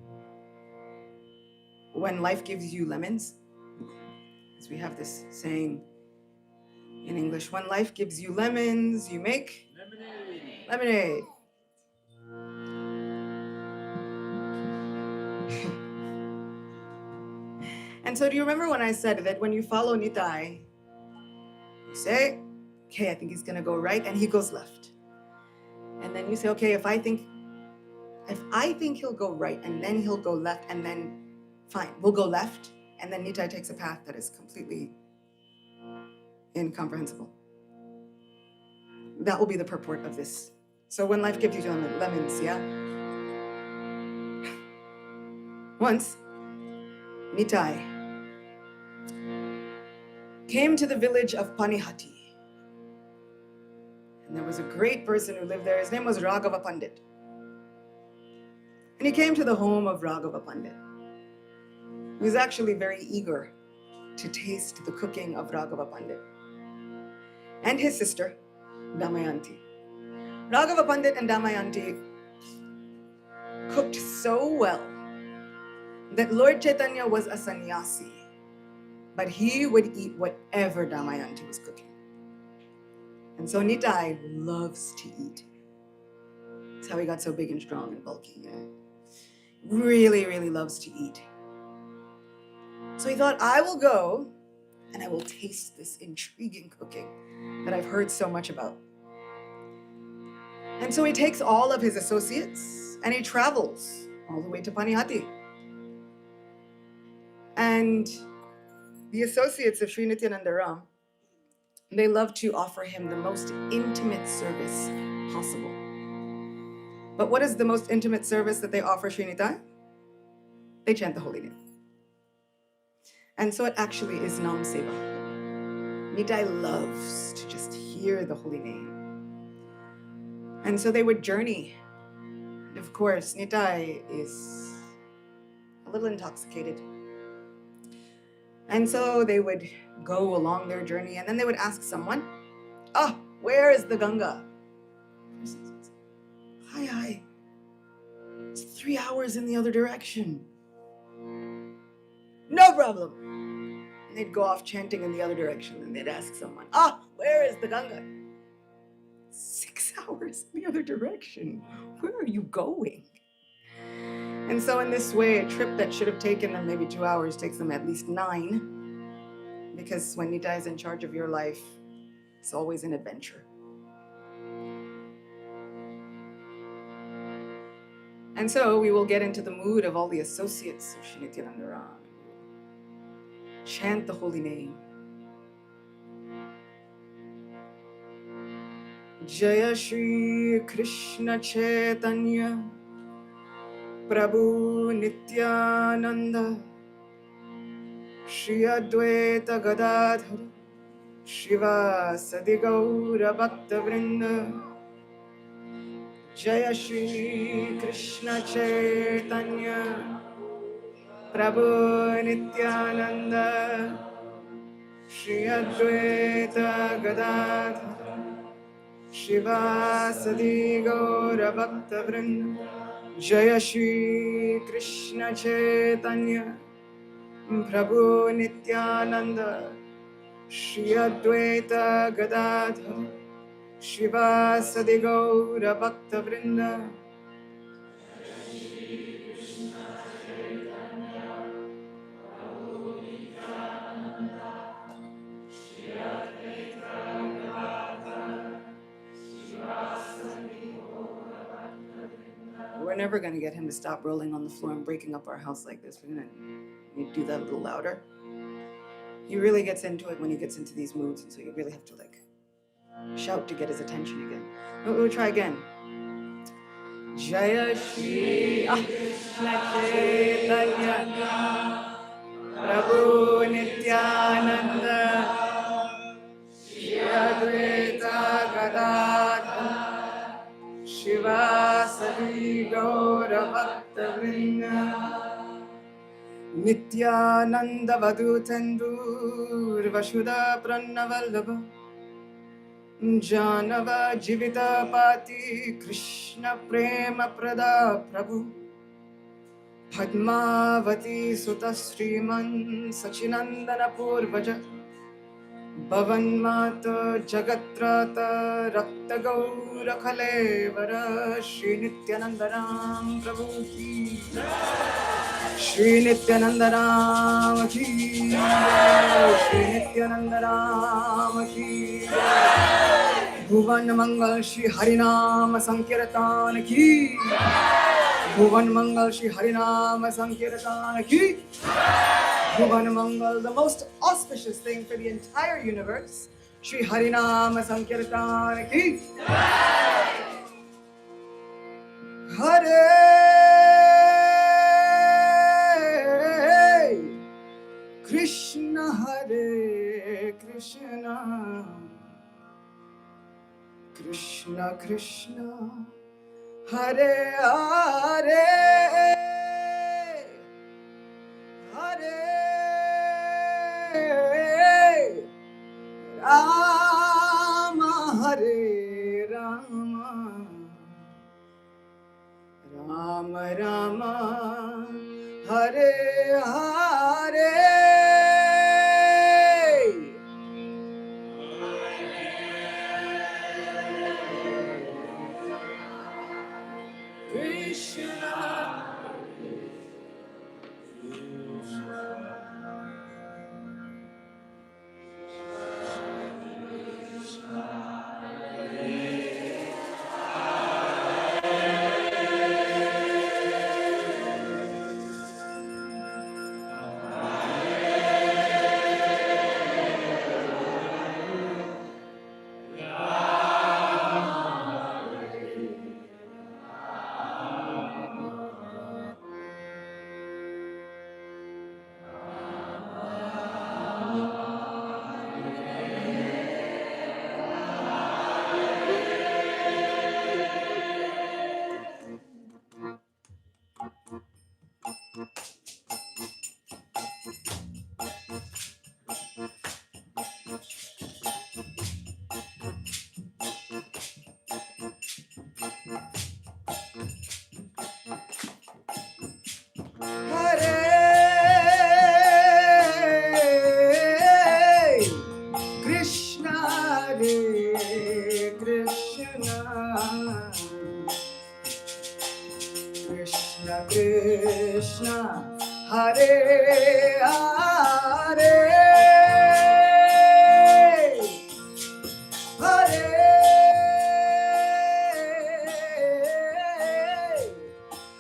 When Life Gives You Lemons, as we have this saying in English, when life gives you lemons, you make lemonade. And so do you remember when I said that when you follow Nitai, you say, okay, I think he's gonna go right, and he goes left. And then you say, okay, if I think he'll go right, and then he'll go left, and then fine, we'll go left, and then Nitai takes a path that is completely incomprehensible. That will be the purport of this. So when life gives you lemons, yeah? Once, Nitai came to the village of Panihati. And there was a great person who lived there. His name was Raghava Pandit. And he came to the home of Raghava Pandit. He was actually very eager to taste the cooking of Raghava Pandit and his sister, Damayanti. Raghava Pandit and Damayanti cooked so well that Lord Chaitanya was a sannyasi, but he would eat whatever Damayanti was cooking. And so Nitai loves to eat. That's how he got so big and strong and bulky. Yeah? Really, really loves to eat. So he thought, I will go and I will taste this intriguing cooking that I've heard so much about. And so he takes all of his associates and he travels all the way to Panihati. And the associates of Sri Nityananda Ram, they love to offer him the most intimate service possible. But what is the most intimate service that they offer Sri Nitai? They chant the holy name. And so it actually is Nam Seva. Nitai loves to just hear the holy name. And so they would journey. And of course, Nitai is a little intoxicated. And so they would go along their journey, and then they would ask someone, where is the Ganga? Hi, it's 3 hours in the other direction. No problem. And they'd go off chanting in the other direction, and they'd ask someone, where is the Ganga? 6 hours in the other direction. Where are you going? And so in this way, a trip that should have taken them maybe 2 hours takes them at least 9, because when Nitai is in charge of your life, it's always an adventure. And so we will get into the mood of all the associates of Sri Nityananda Ram. Chant the holy name. Jaya Shri Krishna Chaitanya Prabhu Nityananda Shri Advaita Gadadhara Shiva Sadi Gaura Bhakta Vrinda. Jaya Shri Krishna Chaitanya Prabhu Nityananda Shri Advaita Gadadhara Shiva Sadi Gaura Bhakta Vrinda. Jaya Shri Krishna Chaitanya Prabhu Nityananda Shri Advaita Gadadhara Shiva Sadi Gaura Bhakta Vrinda. We're never going to get him to stop rolling on the floor and breaking up our house like this. We're going to do that a little louder. He really gets into it when he gets into these moods, and so you really have to shout to get his attention again. We'll try again. Jaya Shri Krishna Chaitanya Prabhu Nityananda Shri Advaita Gadadhara Shiva Sadi Gaura Bhakta Vrinda. Nityananda Vadutendur Vasudha Pranavallabha Janava Jivita Pati Krishna Prema Prada Prabhu Padmavati Sutta Sriman Sacinandana Purvaja Bhavan Mata Jagatrata Rakta Gaura Kalevara Shri Nityanandaram Prabhu Ki Shri Nityanandaram Ki Shri Nityanandaram Ki Bhuvan Mangal Shri Harinama Sankirtan Ki Bhuvan Mangal Shri Harinama Sankirtan Ki Bhuvan Mangal, the most auspicious thing for the entire universe. Shri Harinama Sankirtan Ki Hare Krishna Hare Krishna Krishna Krishna Hare Hare Hare Rama Hare Rama Rama Rama Hare Hare Krishna Krishna Hare Hare Hare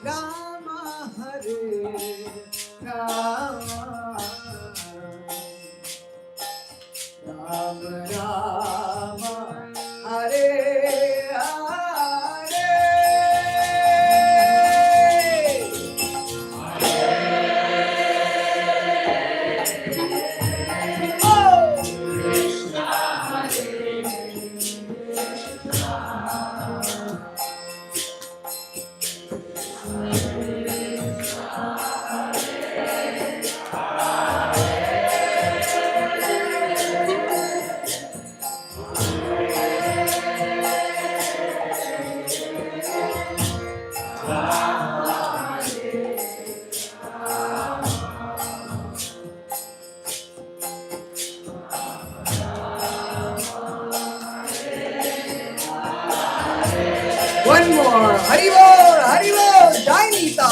Rama Hare Rama Rama Rama Hare One more. Haribol, Haribol, Jainita.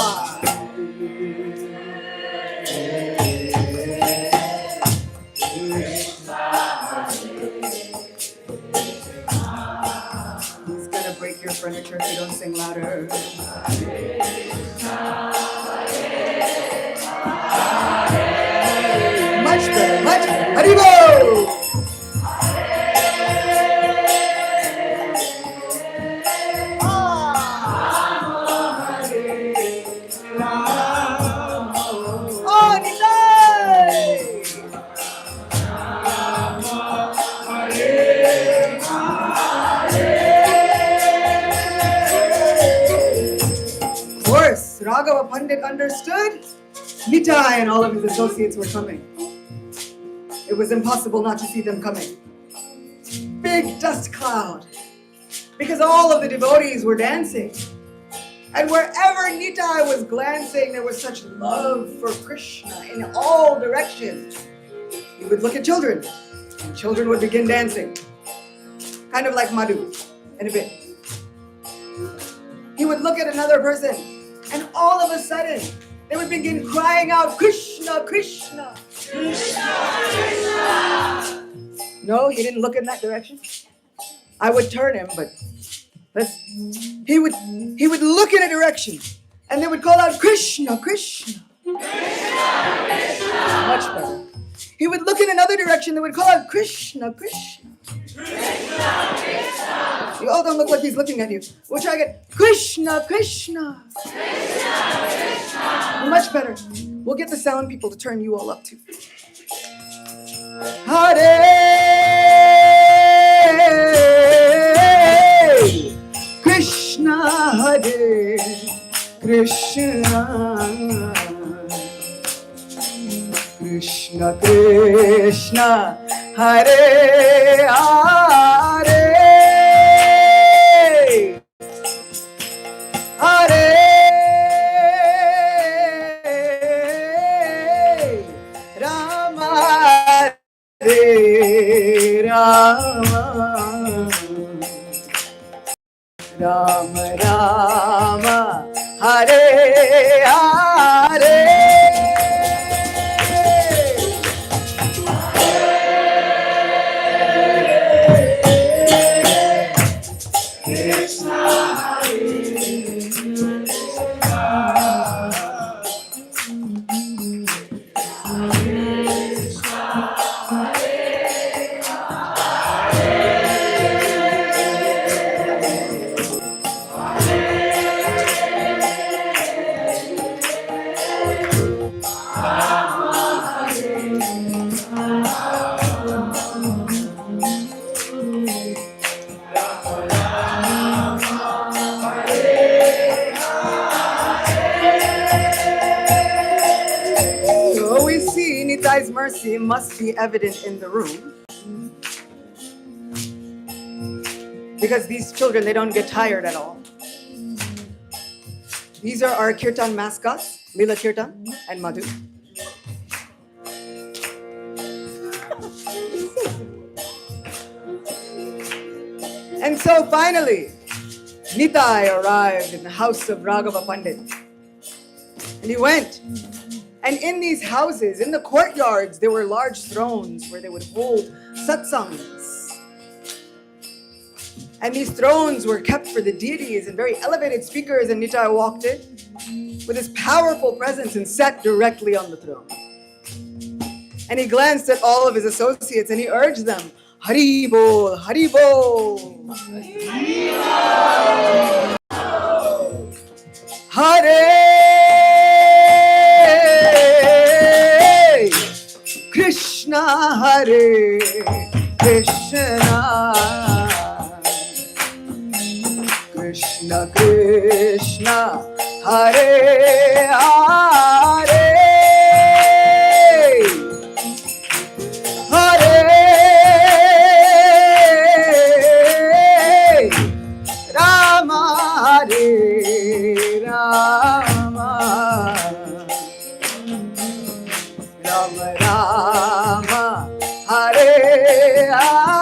He's gonna break your furniture if you don't sing louder. Much better, much better. Haribol. Raghava Pandit understood Nitai and all of his associates were coming. It was impossible not to see them coming. Big dust cloud, because all of the devotees were dancing. And wherever Nitai was glancing, there was such love for Krishna in all directions. He would look at children, and children would begin dancing. Kind of like Madhu, in a bit. He would look at another person, and all of a sudden, they would begin crying out, Krishna, Krishna. Krishna, Krishna. No, he didn't look in that direction. I would turn him, but he would look in a direction, and they would call out, Krishna, Krishna. Krishna, Krishna. Much better. He would look in another direction, they would call out, Krishna, Krishna. Krishna, Krishna. You all don't look like he's looking at you. We'll try again. Krishna, Krishna. Krishna, Krishna. Much better. We'll get the sound people to turn you all up too. Hare Krishna, Hare Krishna, Krishna Krishna, Hare Hare, Hare Rama, Hare Rama, Rama Rama, Hare Hare. Nitai's mercy must be evident in the room, because these children, they don't get tired at all. These are our Kirtan mascots, Lila Kirtan and Madhu. And so finally, Nitai arrived in the house of Raghava Pandit. And he went. And in these houses, in the courtyards, there were large thrones where they would hold satsangs. And these thrones were kept for the deities and very elevated speakers. And Nitai walked in with his powerful presence and sat directly on the throne. And he glanced at all of his associates and he urged them, Hari Bol, Hari Bol. Hari Bol. Hare Krishna, Hare Krishna, Krishna Krishna, Hare Hare, Hare Rama, Hare Rama, Rama Rama, Hare Hare.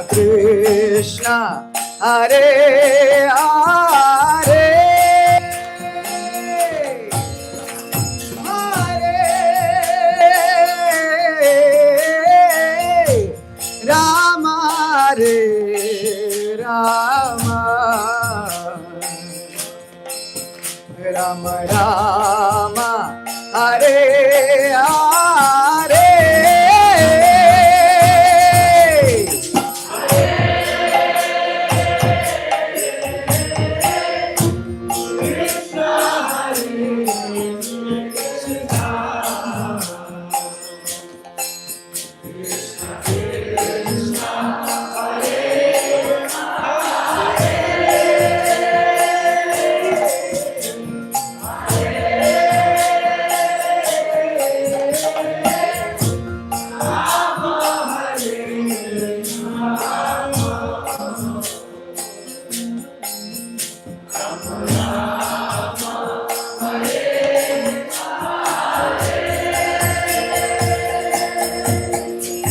Krishna, Hare Hare, Hare Rama, Hare Rama, Rama Rama, Hare Hare.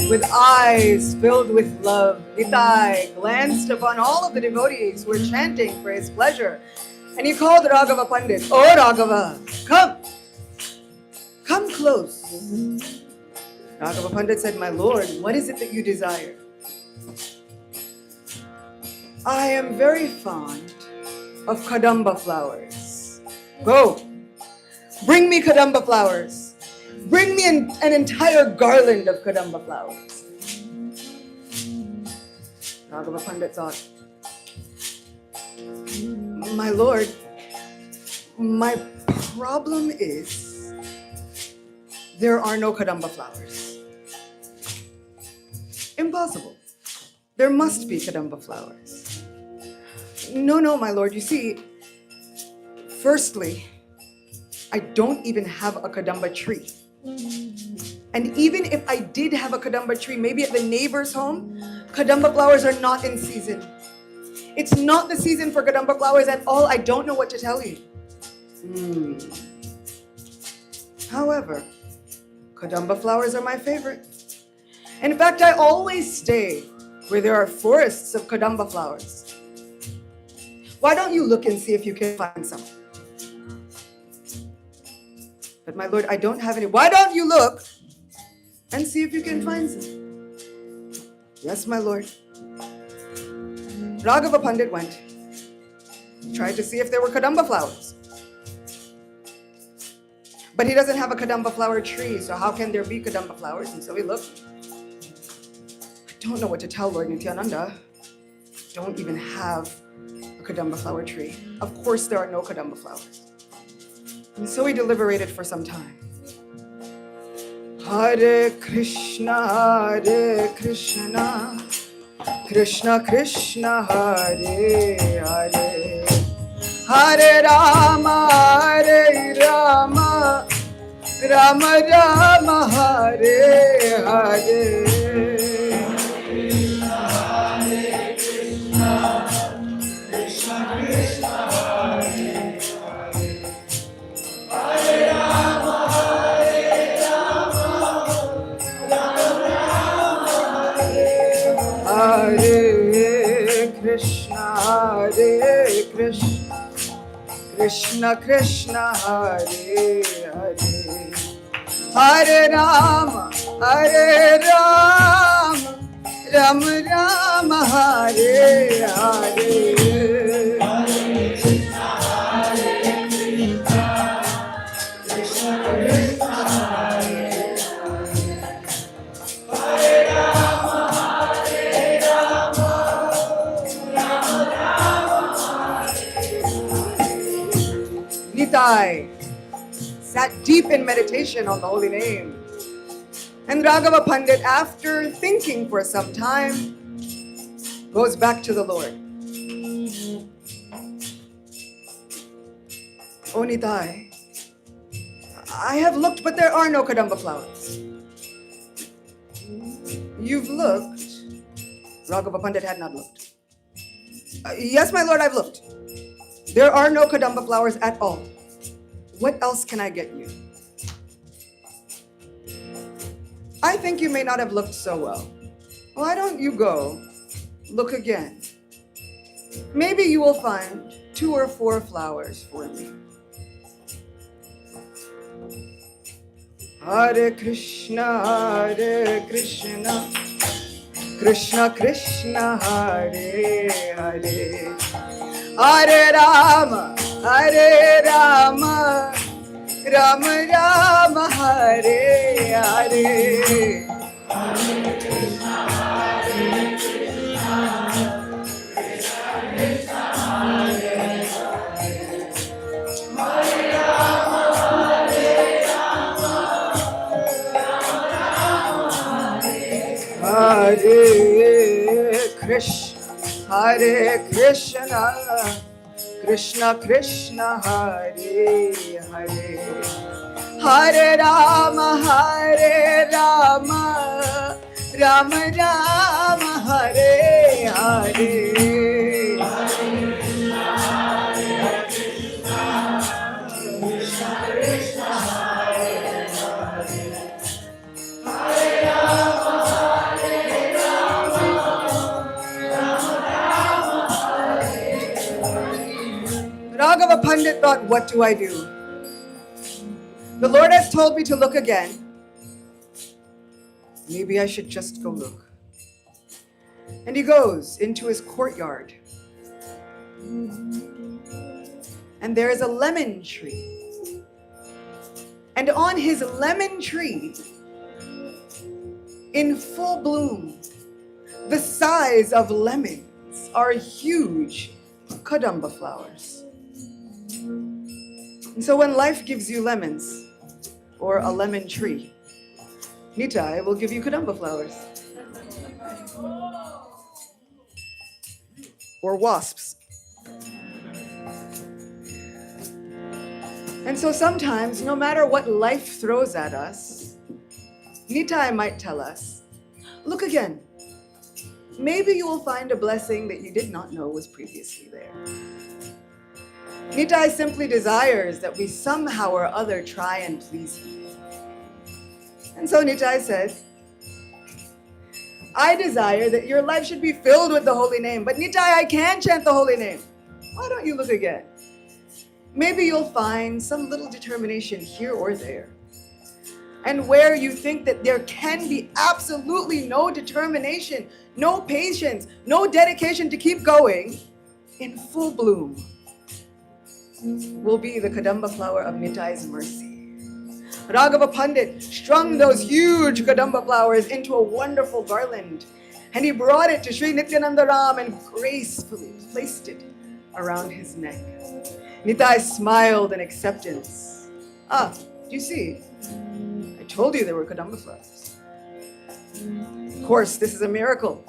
With eyes filled with love, Nitai glanced upon all of the devotees who were chanting for his pleasure, and he called Raghava Pandit. Oh Raghava, come close. Raghava Pandit said, my lord, what is it that you desire? I am very fond of kadumba flowers. Go, bring me kadumba flowers. Bring me an entire garland of kadumba flowers. Raghava Pandit thought, my lord, my problem is there are no kadumba flowers. Impossible. There must be kadumba flowers. No, my lord. You see, firstly, I don't even have a kadumba tree. And even if I did have a kadumba tree, maybe at the neighbor's home, kadumba flowers are not in season. It's not the season for kadumba flowers at all. I don't know what to tell you. However, kadumba flowers are my favorite. In fact, I always stay where there are forests of kadumba flowers. Why don't you look and see if you can find some? But my lord, I don't have any. Why don't you look and see if you can find some? Yes, my lord. Raghava Pandit went, tried to see if there were kadumba flowers. But he doesn't have a kadumba flower tree, so how can there be kadumba flowers? And so he looked. I don't know what to tell Lord Nityananda. Don't even have a kadumba flower tree. Of course there are no kadumba flowers. And so he deliberated for some time. Hare Krishna, Krishna Krishna, Hare Hare, Hare Rama, Rama Rama, Hare Hare. Hare Krishna, Krishna Krishna, Hare Hare, Hare Rama, Rama Rama, Hare Hare. Nitai sat deep in meditation on the holy name. And Raghava Pandit, after thinking for some time, goes back to the Lord. O Nitai, I have looked, but there are no kadumba flowers. You've looked. Raghava Pandit had not looked. Yes, my lord, I've looked. There are no kadumba flowers at all. What else can I get you? I think you may not have looked so well. Why don't you go look again. Maybe you will find 2 or 4 flowers for me. Hare Krishna, Krishna Krishna, Hare Hare, Hare Rama, Rama Rama, Hare Hare. Hare Krishna, Krishna Krishna, Hare Hare, Hare Rama, Rama Rama, Hare Hare. Raghava Pandit thought, what do I do? The Lord has told me to look again. Maybe I should just go look. And he goes into his courtyard. And there is a lemon tree. And on his lemon tree, in full bloom, the size of lemons, are huge kadumba flowers. And so when life gives you lemons, or a lemon tree, Nitai will give you kadumba flowers. Or wasps. And so sometimes, no matter what life throws at us, Nitai might tell us, look again. Maybe you will find a blessing that you did not know was previously there. Nitai simply desires that we somehow or other try and please him. And so Nitai says, I desire that your life should be filled with the holy name, but Nitai, I can chant the holy name. Why don't you look again? Maybe you'll find some little determination here or there. And where you think that there can be absolutely no determination, no patience, no dedication to keep going, in full bloom will be the kadumba flower of Nitai's mercy. Raghava Pandit strung those huge kadumba flowers into a wonderful garland, and he brought it to Sri Nityananda Ram and gracefully placed it around his neck. Nitai smiled in acceptance. Do you see? I told you there were kadumba flowers. Of course, this is a miracle.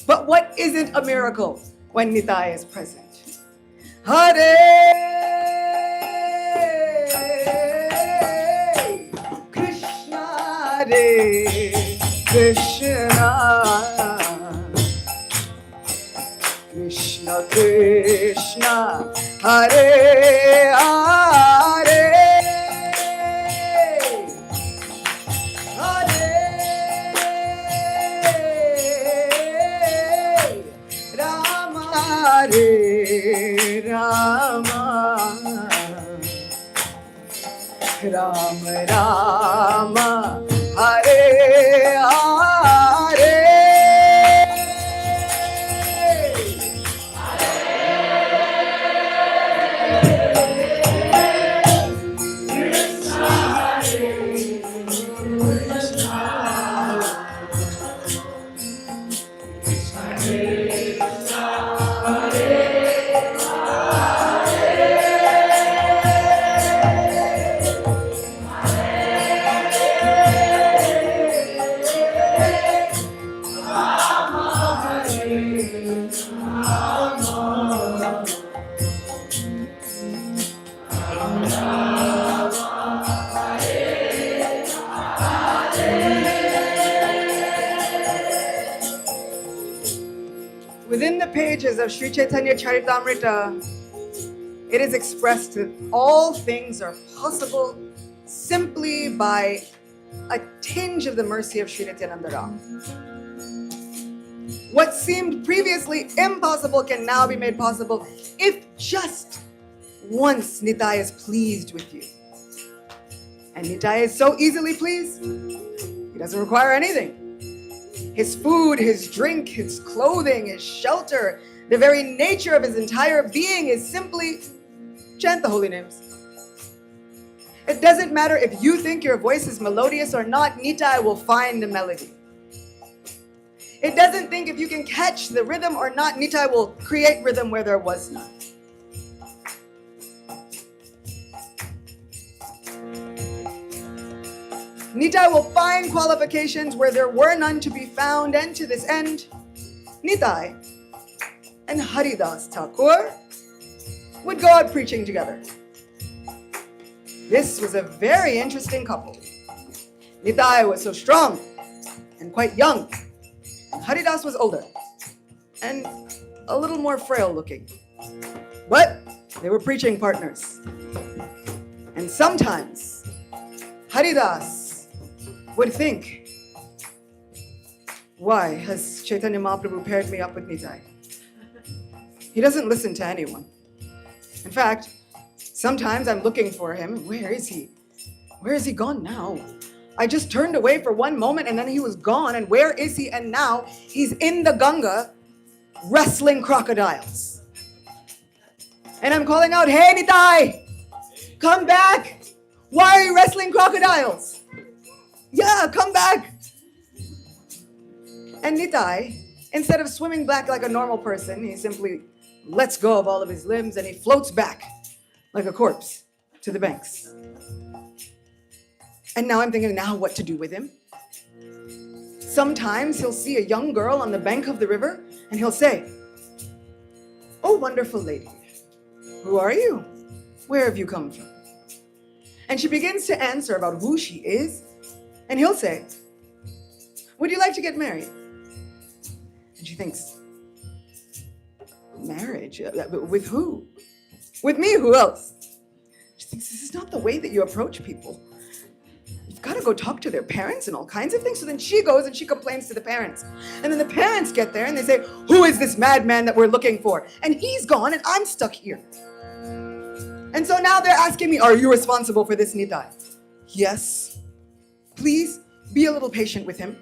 But what isn't a miracle when Nitai is present? Hare Krishna, Hare Krishna, Krishna Krishna, Hare Hare, Hare Rama, Hare Rama, Rama Rama, Hare Hare. Within the pages of Sri Chaitanya Charitamrita, it is expressed that all things are possible simply by a tinge of the mercy of Sri Nityananda Ram. What seemed previously impossible can now be made possible if just once Nitai is pleased with you. And Nitai is so easily pleased, he doesn't require anything. His food, his drink, his clothing, his shelter, the very nature of his entire being is simply chant the holy names. It doesn't matter if you think your voice is melodious or not, Nitai will find the melody. It doesn't think if you can catch the rhythm or not, Nitai will create rhythm where there was none. Nitai will find qualifications where there were none to be found, and to this end, Nitai and Haridas Thakur would go out preaching together. This was a very interesting couple. Nitai was so strong and quite young. Haridas was older and a little more frail looking. But they were preaching partners. And sometimes Haridas would think, why has Chaitanya Mahaprabhu paired me up with Nitai? He doesn't listen to anyone. In fact, sometimes I'm looking for him. Where is he? Where is he gone now? I just turned away for one moment and then he was gone. And where is he? And now he's in the Ganga wrestling crocodiles. And I'm calling out, hey Nitai, come back. Why are you wrestling crocodiles? Yeah, come back. And Nitai, instead of swimming back like a normal person, he simply lets go of all of his limbs and he floats back like a corpse to the banks. And now I'm thinking, now what to do with him? Sometimes he'll see a young girl on the bank of the river and he'll say, oh, wonderful lady, who are you? Where have you come from? And she begins to answer about who she is. And he'll say, would you like to get married? And she thinks, marriage? With who? With me, who else? She thinks, this is not the way that you approach people. You've got to go talk to their parents and all kinds of things. So then she goes and she complains to the parents. And then the parents get there and they say, who is this madman that we're looking for? And he's gone and I'm stuck here. And so now they're asking me, are you responsible for this Nitai? Yes. Please be a little patient with him.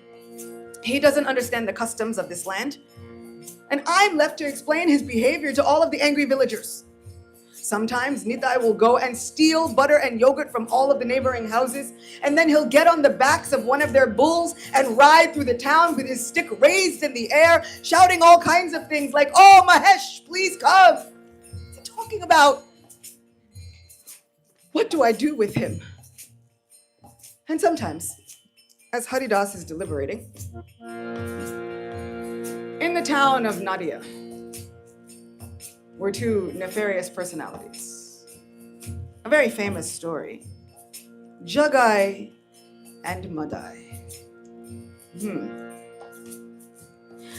He doesn't understand the customs of this land. And I'm left to explain his behavior to all of the angry villagers. Sometimes Nitai will go and steal butter and yogurt from all of the neighboring houses, and then he'll get on the backs of one of their bulls and ride through the town with his stick raised in the air, shouting all kinds of things like, oh, Mahesh, please come. What's he talking about? What do I do with him? And sometimes, as Haridas is deliberating, in the town of Nadia were two nefarious personalities. A very famous story. Jagai and Madai.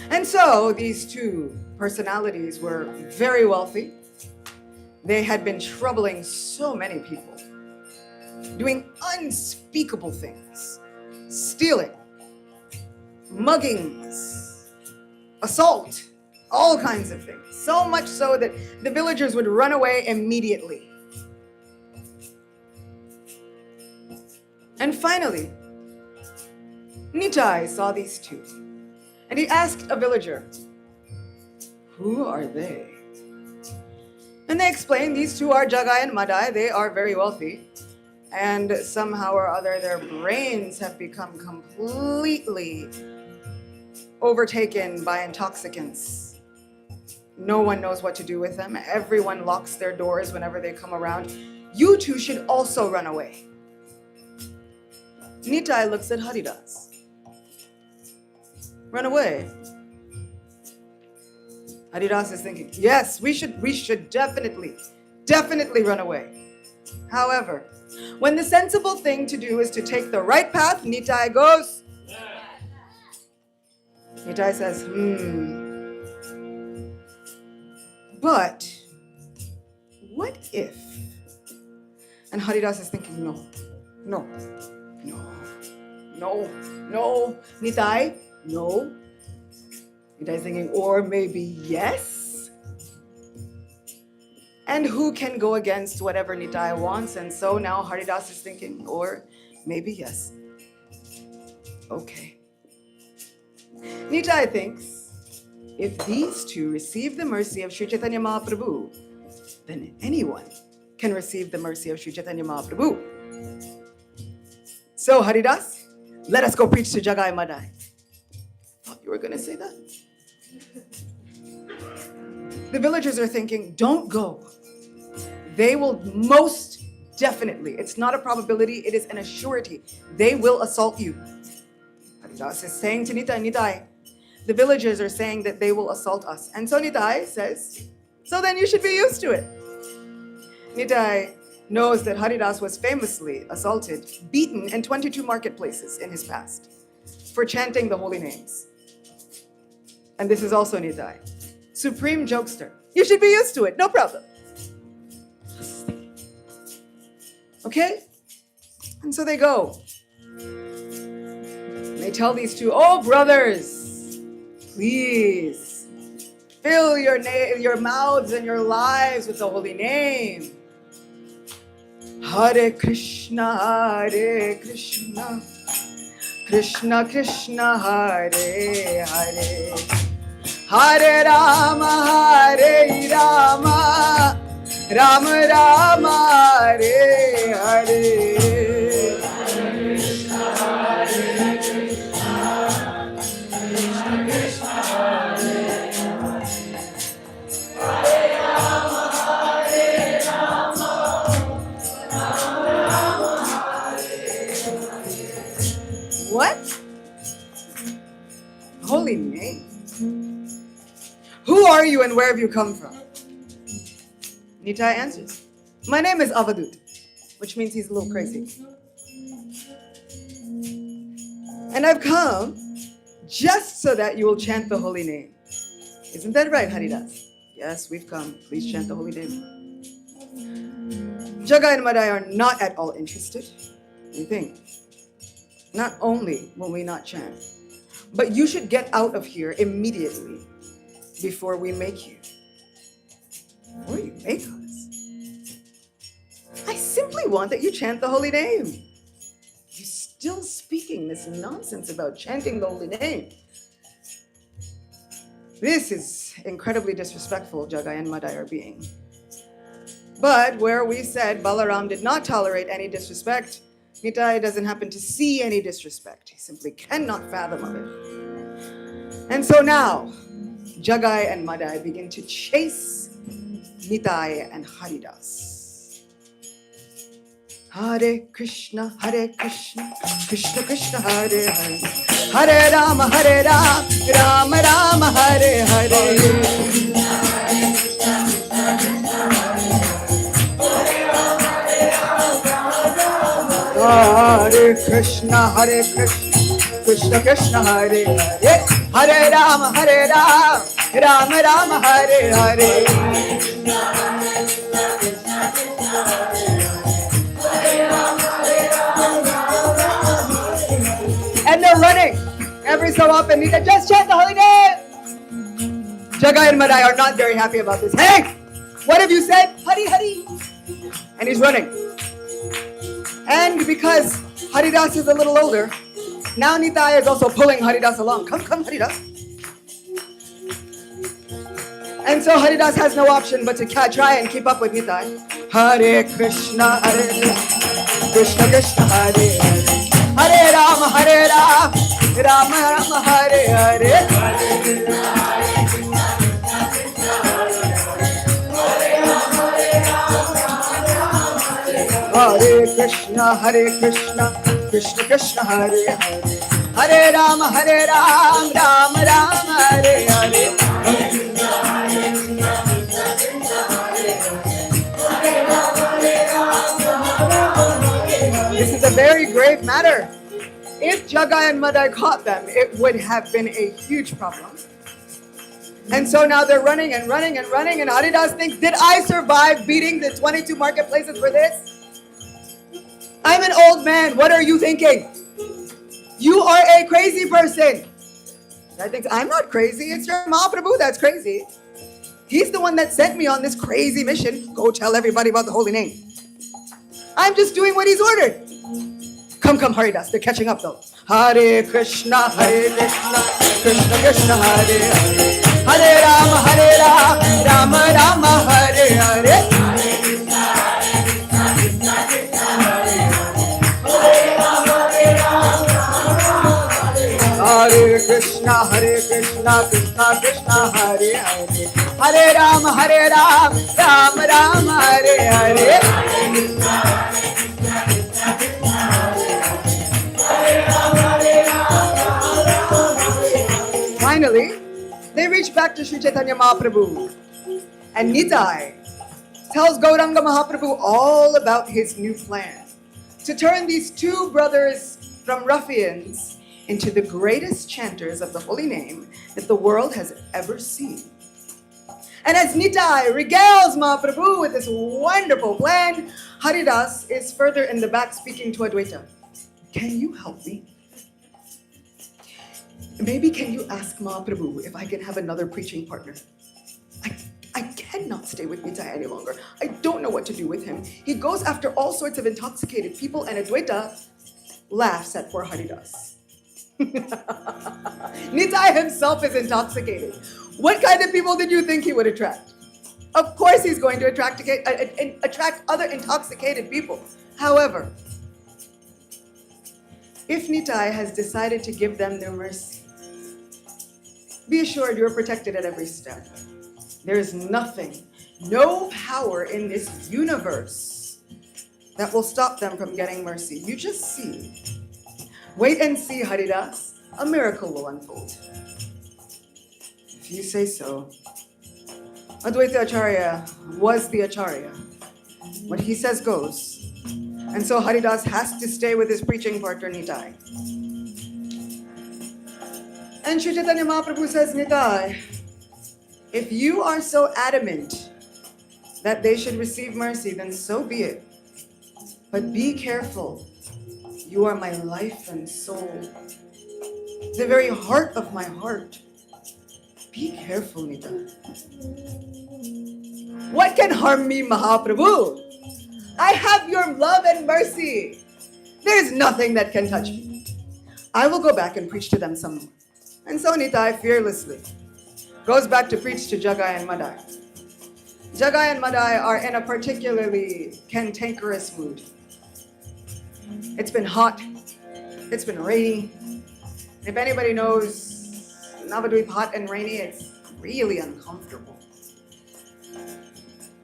And so these two personalities were very wealthy. They had been troubling so many people, doing unspeakable things, stealing, muggings, assault, all kinds of things. So much so that the villagers would run away immediately. And finally, Nitai saw these two, and he asked a villager, who are they? And they explained, these two are Jagai and Madai. They are very wealthy. And somehow or other, their brains have become completely overtaken by intoxicants. No one knows what to do with them. Everyone locks their doors whenever they come around. You two should also run away. Nitai looks at Haridas. Run away. Haridas is thinking, yes, we should definitely run away. However, when the sensible thing to do is to take the right path, Nitai goes. Nitai says, but what if? And Haridas is thinking, no, Nitai, no. Nitai's thinking, or maybe yes. And who can go against whatever Nitai wants? And so now Haridas is thinking, or maybe yes. Okay. Nitai thinks, if these two receive the mercy of Sri Chaitanya Mahaprabhu, then anyone can receive the mercy of Sri Chaitanya Mahaprabhu. So Haridas, let us go preach to Jagai and Madai. Thought you were going to say that. The villagers are thinking, don't go. They will most definitely, it's not a probability, it is an assurity. They will assault you. Haridas is saying to Nitai, Nitai, the villagers are saying that they will assault us. And so Nitai says, so then you should be used to it. Nitai knows that Haridas was famously assaulted, beaten in 22 marketplaces in his past for chanting the holy names. And this is also Nitai. Supreme jokester. You should be used to it, no problem. Okay? And so they go. They tell these two, oh brothers, please fill your mouths and your lives with the holy name. Hare Krishna, Krishna Krishna, Hare Hare, Hare Rama, Rama Rama, Hare Hare. What? Holy name. Who are you and where have you come from? Nitai answers, my name is Avadut, which means he's a little crazy. And I've come just so that you will chant the holy name. Isn't that right, Haridas? Yes, we've come. Please chant the holy name. Jagai and Madai are not at all interested. You think? Not only will we not chant, but you should get out of here immediately before we make you. Before you make us? I simply want that you chant the holy name. You're still speaking this nonsense about chanting the holy name. This is incredibly disrespectful, Jagai and Madai are being. But where we said Balaram did not tolerate any disrespect, Nitai doesn't happen to see any disrespect. He simply cannot fathom of it. And so now, Jagai and Madai begin to chase Nitai and Haridas. Hare Krishna, Krishna Krishna, Hare Hare, Hare Rama, Rama Rama, Hare Hare. Hare Krishna, Krishna Krishna, Hare Hare, Hare Rama, Rama Rama, Hare Hare. And they're running every so often. Nita, just chant the holy name. Jagai and Madai are not very happy about this. Hey, what have you said? Hari Hari. And he's running. And because Haridas is a little older, now Nitai is also pulling Haridas along. Come, Haridas. And so Haridas has no option but to try and keep up with Nitai. Hare Krishna, Krishna Krishna, Hare Hare, Hare Rama, Rama Rama, Hare Hare. Hare Krishna, Krishna Krishna, Hare Hare, Hare Rama, Rama Rama, Hare Hare. This is a very grave matter. If Jagai and Madai caught them, it would have been a huge problem. And so now they're running, and Haridas thinks, did I survive beating the 22 marketplaces for this? I'm an old man. What are you thinking? You are a crazy person. I think I'm not crazy. It's your Mahaprabhu that's crazy. He's the one that sent me on this crazy mission. Go tell everybody about the holy name. I'm just doing what he's ordered. Come, Haridas. They're catching up though. Hare Krishna, Krishna Krishna, Hare Hare. Hare Rama, Rama Rama, Hare Hare. Hare Krishna, Krishna Krishna, Hare Hare. Hare Rama, Rama Rama, Hare Hare. Finally, they reach back to Sri Chaitanya Mahaprabhu, and Nitai tells Gauranga Mahaprabhu all about his new plan to turn these two brothers from ruffians into the greatest chanters of the holy name that the world has ever seen. And as Nitai regales Mahaprabhu with this wonderful plan, Haridas is further in the back speaking to Advaita. Can you help me? Maybe can you ask Mahaprabhu if I can have another preaching partner? I cannot stay with Nitai any longer. I don't know what to do with him. He goes after all sorts of intoxicated people, and Advaita laughs at poor Haridas. Nitai himself is intoxicated. What kind of people did you think he would attract? Of course he's going to attract other intoxicated people. However, if Nitai has decided to give them their mercy, be assured you're protected at every step. There is nothing, no power in this universe that will stop them from getting mercy. You just see. Wait and see, Haridas. A miracle will unfold. If you say so. Advaita Acharya was the Acharya. What he says goes. And so Haridas has to stay with his preaching partner, Nitai. And Sri Chaitanya Mahaprabhu says, Nitai, if you are so adamant that they should receive mercy, then so be it. But be careful. You are my life and soul. The very heart of my heart. Be careful, Nitai. What can harm me, Mahaprabhu? I have your love and mercy. There is nothing that can touch me. I will go back and preach to them some more. And so Nitai fearlessly goes back to preach to Jagai and Madai. Jagai and Madai are in a particularly cantankerous mood. It's been hot. It's been rainy. If anybody knows Navadvip hot and rainy, it's really uncomfortable.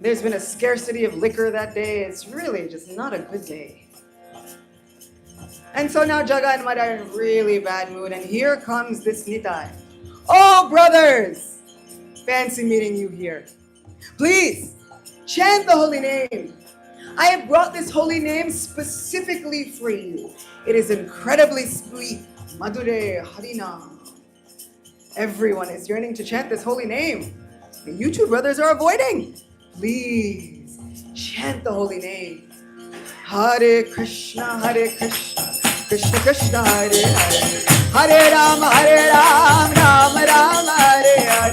There's been a scarcity of liquor that day. It's really just not a good day. And so now Jagai and Madai are in a really bad mood. And here comes this Nitai. Oh, brothers! Fancy meeting you here. Please, chant the holy name. I have brought this holy name specifically for you. It is incredibly sweet. Madhure Harina. Everyone is yearning to chant this holy name. And you two brothers are avoiding. Please, chant the holy name. Hare Krishna, Krishna Krishna, Hare Hare. Hare Rama, Rama Rama, Hare Hare.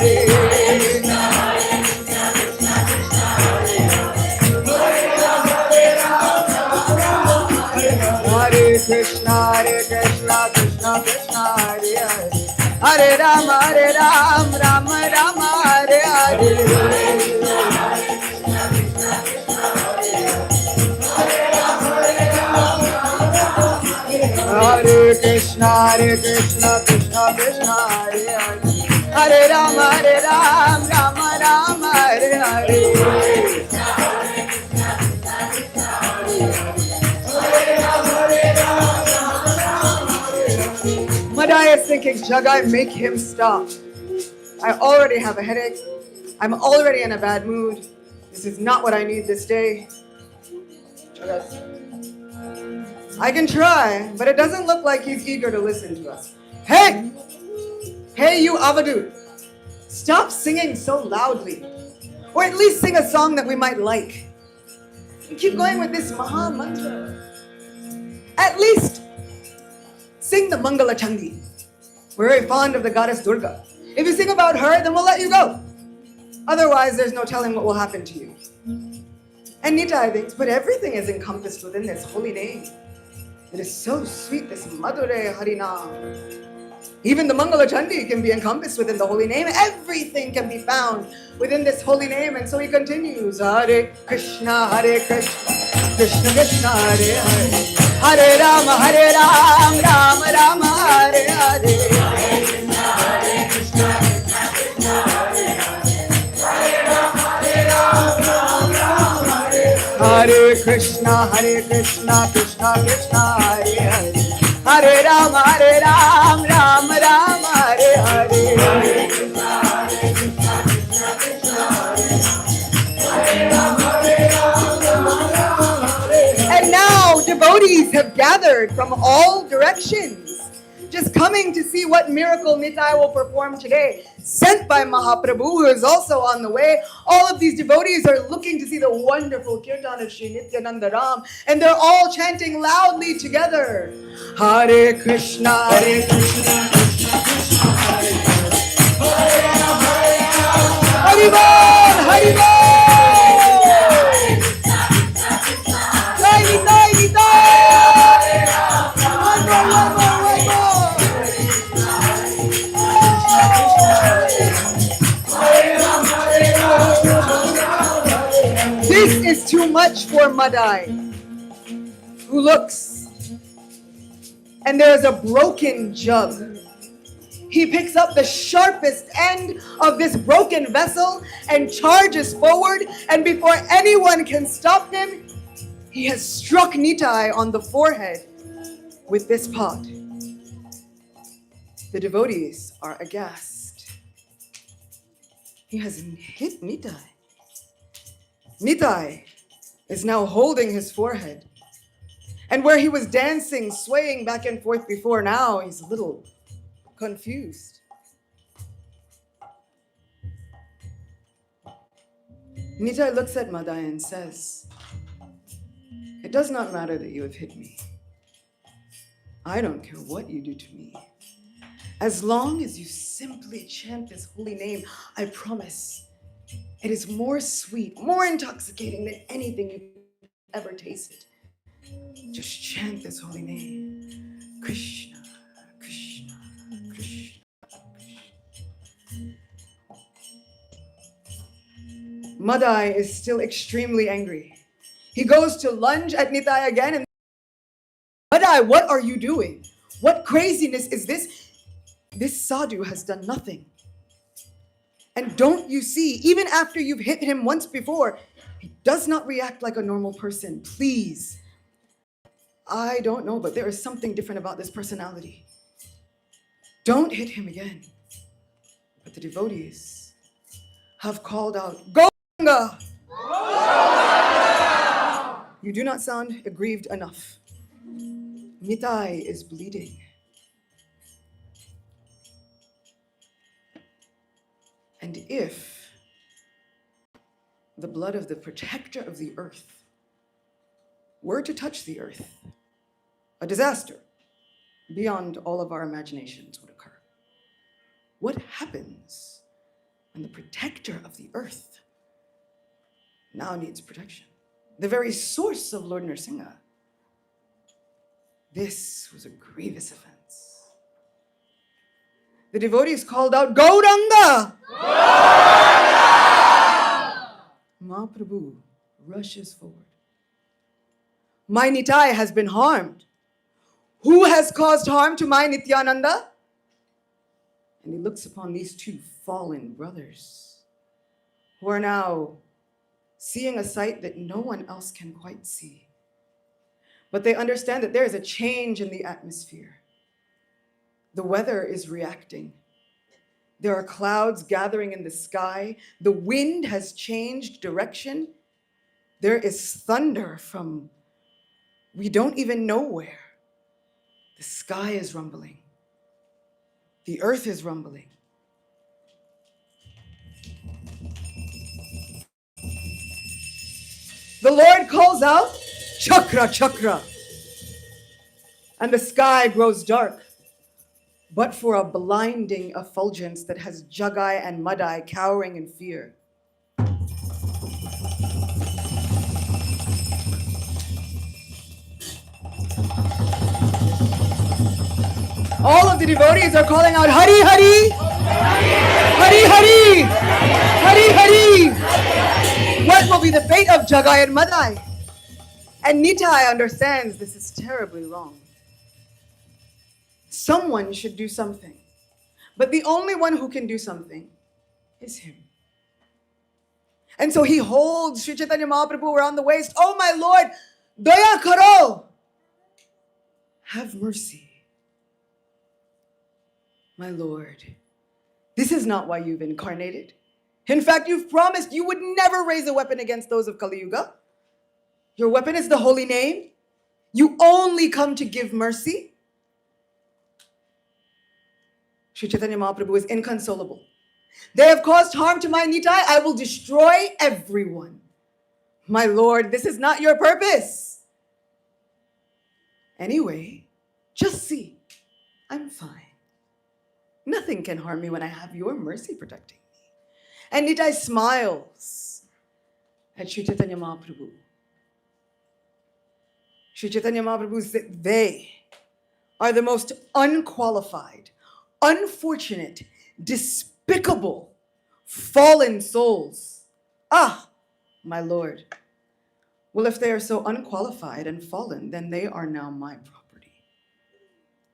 Hare Krishna, Krishna Krishna, Hare Hare. Hare Rama, Rama Rama, Hare Hare. Hare Krishna, Krishna Krishna, Hare Hare. Hare Rama, Rama Rama, Hare Hare. Madai is thinking, Jagai, make him stop. I already have a headache. I'm already in a bad mood. This is not what I need this day. Jagai, I can try, but it doesn't look like he's eager to listen to us. Hey! Hey, you Avadut! Stop singing so loudly. Or at least sing a song that we might like. And keep going with this Maha Mantra. At least sing the Mangala Changi. We're very fond of the goddess Durga. If you sing about her, then we'll let you go. Otherwise, there's no telling what will happen to you. And Nitai thinks, but everything is encompassed within this holy name. It is so sweet, this Madhure Harinam. Even the Mangala Chandi can be encompassed within the holy name. Everything can be found within this holy name. And so he continues, Hare Krishna, Krishna Krishna, Hare Hare. Hare Rama, Rama Rama, Hare Hare. Hare Krishna, Hare Krishna, Krishna Krishna, Hare Hare. Hare Rama, Rama Rama, Hare Hare. Hare Krishna, Krishna Krishna, Hare Rama, Rama, Hare Hare. And now devotees have gathered from all directions, just coming to see what miracle Nitai will perform today, sent by Mahaprabhu, who is also on the way. All of these devotees are looking to see the wonderful Kirtan of Sri Nityananda Ram, and they're all chanting loudly together, Hare Krishna, Krishna Krishna, Hare Hare. Hari Bol, Hari Bol. Jai Nitai, Nitai. This is too much for Madai, who looks, and there is a broken jug. He picks up the sharpest end of this broken vessel and charges forward, and before anyone can stop him, he has struck Nitai on the forehead with this pot. The devotees are aghast. He has hit Nitai. Nitai is now holding his forehead. And where he was dancing, swaying back and forth before, now he's a little confused. Nitai looks at Madai and says, "It does not matter that you have hit me. I don't care what you do to me. As long as you simply chant this holy name, I promise it is more sweet, more intoxicating than anything you've ever tasted. Just chant this holy name. Krishna, Krishna, Krishna, Krishna." Madai is still extremely angry. He goes to lunge at Nitai again and, "Madai, what are you doing? What craziness is this? This sadhu has done nothing. And don't you see, even after you've hit him once before, he does not react like a normal person. Please." "I don't know, but there is something different about this personality. Don't hit him again." But the devotees have called out, "Gauranga! You do not sound aggrieved enough. Nitai is bleeding." And if the blood of the protector of the earth were to touch the earth, a disaster beyond all of our imaginations would occur. What happens when the protector of the earth now needs protection? The very source of Lord Nrsimha. This was a grievous offense. The devotees called out, "Gauranga! Mahaprabhu rushes forward. "My Nitai has been harmed. Who has caused harm to my Nityananda?" And he looks upon these two fallen brothers who are now seeing a sight that no one else can quite see. But they understand that there is a change in the atmosphere. The weather is reacting. There are clouds gathering in the sky. The wind has changed direction. There is thunder from we don't even know where. The sky is rumbling. The earth is rumbling. The Lord calls out, "Chakra, chakra." And the sky grows dark. but for a blinding effulgence that has Jagai and Madai cowering in fear. All of the devotees are calling out, Hari Hari! Hari Hari! Hari Hari! What will be the fate of Jagai and Madai? And Nitai understands this is terribly wrong. Someone should do something. But the only one who can do something is him. And so he holds Sri Chaitanya Mahaprabhu around the waist. Oh my Lord, Daya Karo! Have mercy. My Lord, this is not why you've incarnated. In fact, you've promised you would never raise a weapon against those of Kali Yuga. Your weapon is the holy name. You only come to give mercy. Sri Chaitanya Mahaprabhu is inconsolable. They have caused harm to my Nitai. I will destroy everyone. My Lord, this is not your purpose. Anyway, just see, I'm fine. Nothing can harm me when I have your mercy protecting me. And Nitai smiles at Sri Chaitanya Mahaprabhu. Sri Chaitanya Mahaprabhu said they are the most unqualified, unfortunate, despicable, fallen souls. Ah, my Lord. Well, if they are so unqualified and fallen, then they are now my property.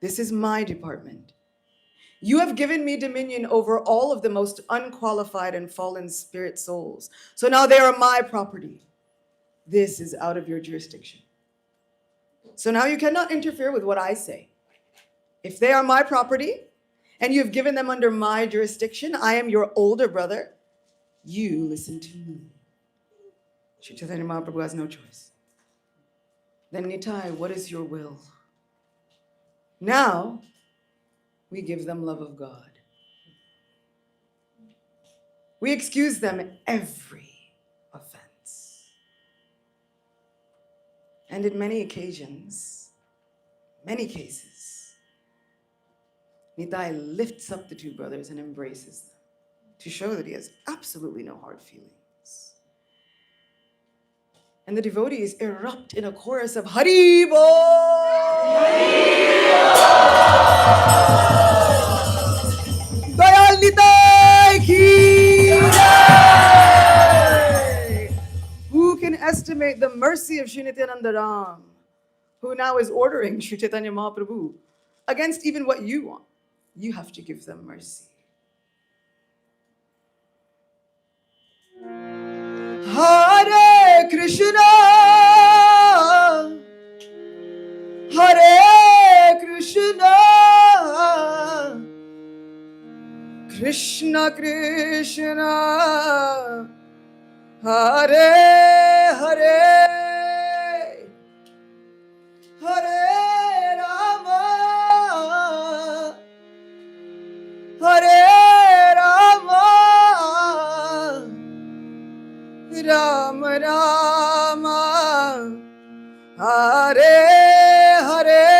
This is my department. You have given me dominion over all of the most unqualified and fallen spirit souls. So now they are my property. This is out of your jurisdiction. So now you cannot interfere with what I say. If they are my property and you have given them under my jurisdiction, I am your older brother. You listen to me. Sri Chaitanya Mahaprabhu has no choice. Then Nitai, what is your will? Now, we give them love of God. We excuse them every offense. And in many occasions, many cases, Nitai lifts up the two brothers and embraces them to show that he has absolutely no hard feelings. And the devotees erupt in a chorus of Hari Bol! Dayal Nitai ki jai! Who can estimate the mercy of Sri Nityananda Ram, who now is ordering Sri Chaitanya Mahaprabhu against even what you want? You have to give them mercy. Hare Krishna, Hare Krishna, Krishna Krishna, Hare Hare, Hare Rama, Hare Rama, Rama Rama, Hare Hare.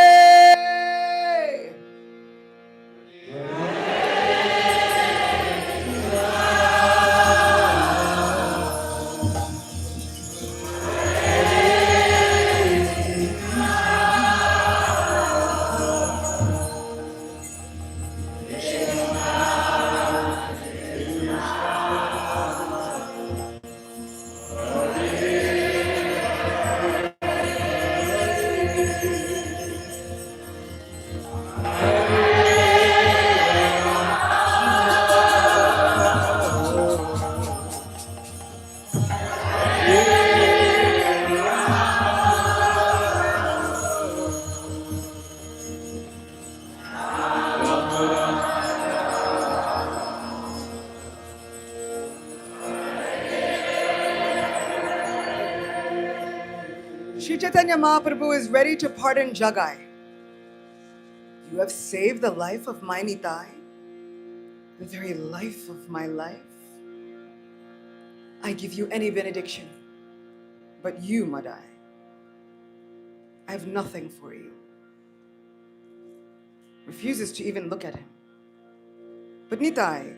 Sri Chaitanya Mahaprabhu is ready to pardon Jagai. You have saved the life of my Nitai, the very life of my life. I give you any benediction, but you, Madai, I have nothing for you. refuses to even look at him. But Nitai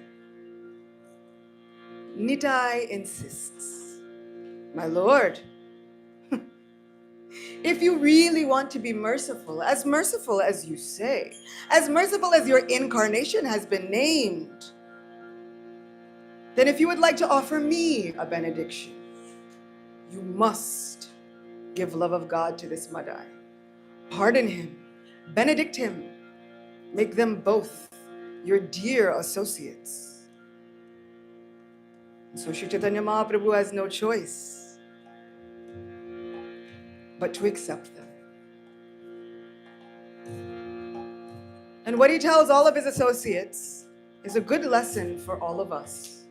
insists, my lord, if you really want to be merciful as you say, as merciful as your incarnation has been named, then if you would like to offer me a benediction, you must give love of God to this Madai. Pardon him, benedict him, make them both your dear associates. So Sri Chaitanya Mahaprabhu has no choice but to accept them. And what he tells all of his associates is a good lesson for all of us.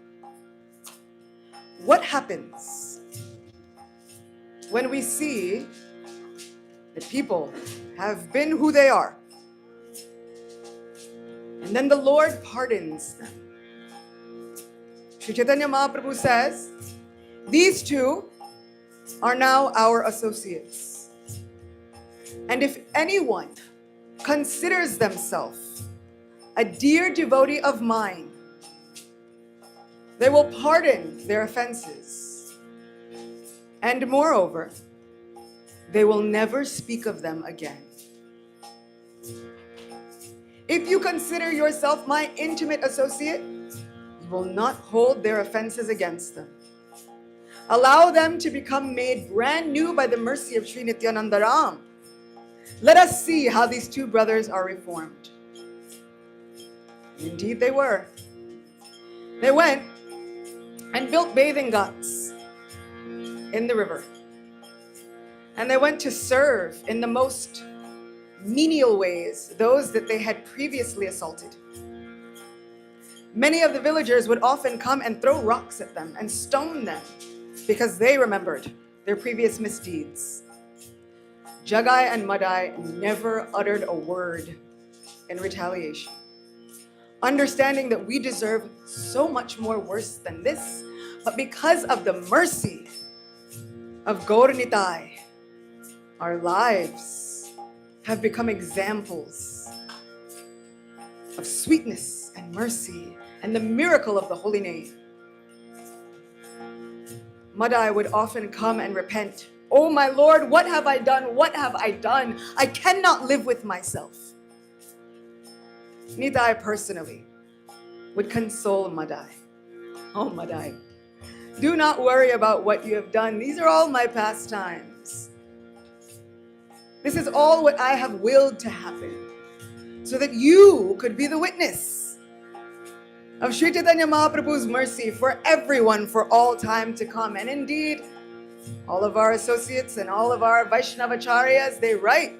What happens when we see that people have been who they are, and then the Lord pardons them? Sri Chaitanya Mahaprabhu says, these two are now our associates. And if anyone considers themselves a dear devotee of mine, they will pardon their offenses. And moreover, they will never speak of them again. If you consider yourself my intimate associate, you will not hold their offenses against them. Allow them to become made brand new by the mercy of Sri Nityanandaram. Let us see how these two brothers are reformed. Indeed they were. They went and built bathing ghats in the river. And they went to serve in the most menial ways those that they had previously assaulted. Many of the villagers would often come and throw rocks at them and stone them because they remembered their previous misdeeds. Jagai and Madai never uttered a word in retaliation, understanding that we deserve so much more worse than this, but because of the mercy of Gaur Nitai, our lives have become examples of sweetness and mercy and the miracle of the holy name. Madai would often come and repent. Oh my Lord, what have I done? What have I done? I cannot live with myself. Nitai personally would console Madai. Oh Madai, do not worry about what you have done. These are all my pastimes. This is all what I have willed to happen, so that you could be the witness of Sri Chaitanya Mahaprabhu's mercy for everyone for all time to come. And indeed, all of our associates and all of our Vaishnavacharyas, they write,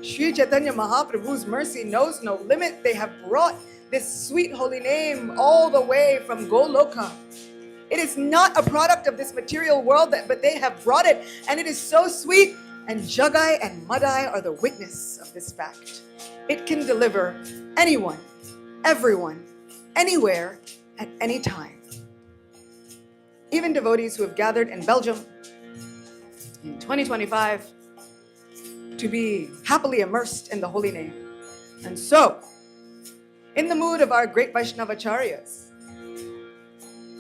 Sri Chaitanya Mahaprabhu's mercy knows no limit. They have brought this sweet holy name all the way from Goloka. It is not a product of this material world, but they have brought it, and it is so sweet. And Jagai and Madai are the witness of this fact. It can deliver anyone, everyone, anywhere, at any time. Even devotees who have gathered in Belgium in 2025 to be happily immersed in the holy name. And so, in the mood of our great Vaishnavacharyas,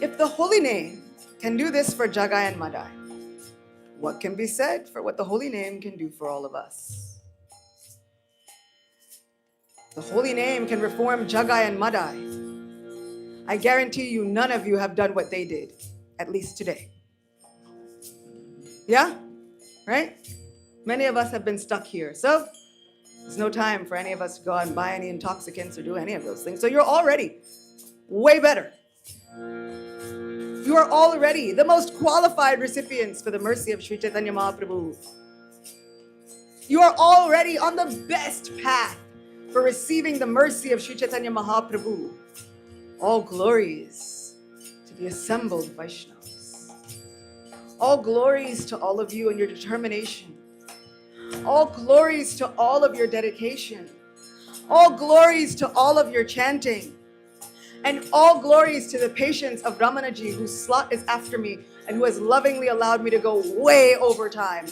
if the holy name can do this for Jagai and Madai, what can be said for what the holy name can do for all of us? The holy name can reform Jagai and Madai. I guarantee you none of you have done what they did, at least today. Yeah? Right? Many of us have been stuck here. So there's no time for any of us to go and buy any intoxicants or do any of those things. So you're already way better. You are already the most qualified recipients for the mercy of Sri Chaitanya Mahaprabhu. You are already on the best path for receiving the mercy of Sri Chaitanya Mahaprabhu. All glories to the assembled Vaishnavas. All glories to all of you and your determination. All glories to all of your dedication. All glories to all of your chanting. And all glories to the patience of Ramanaji, whose slot is after me and who has lovingly allowed me to go way over time.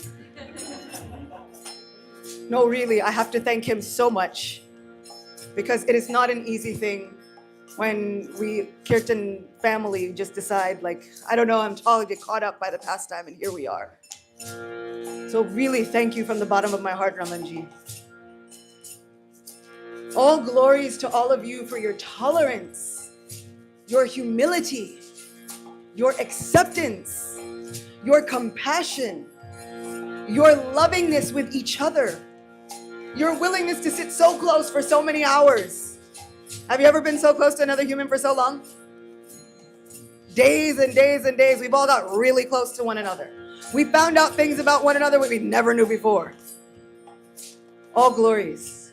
No, really, I have to thank him so much because it is not an easy thing when we Kirtan family just decide, like, I don't know, I'm totally get caught up by the pastime, and here we are. So really thank you from the bottom of my heart, Ramanji. All glories to all of you for your tolerance, your humility, your acceptance, your compassion, your lovingness with each other, your willingness to sit so close for so many hours. Have you ever been so close to another human for so long? Days and days and days. We've all got really close to one another. We found out things about one another we never knew before. All glories.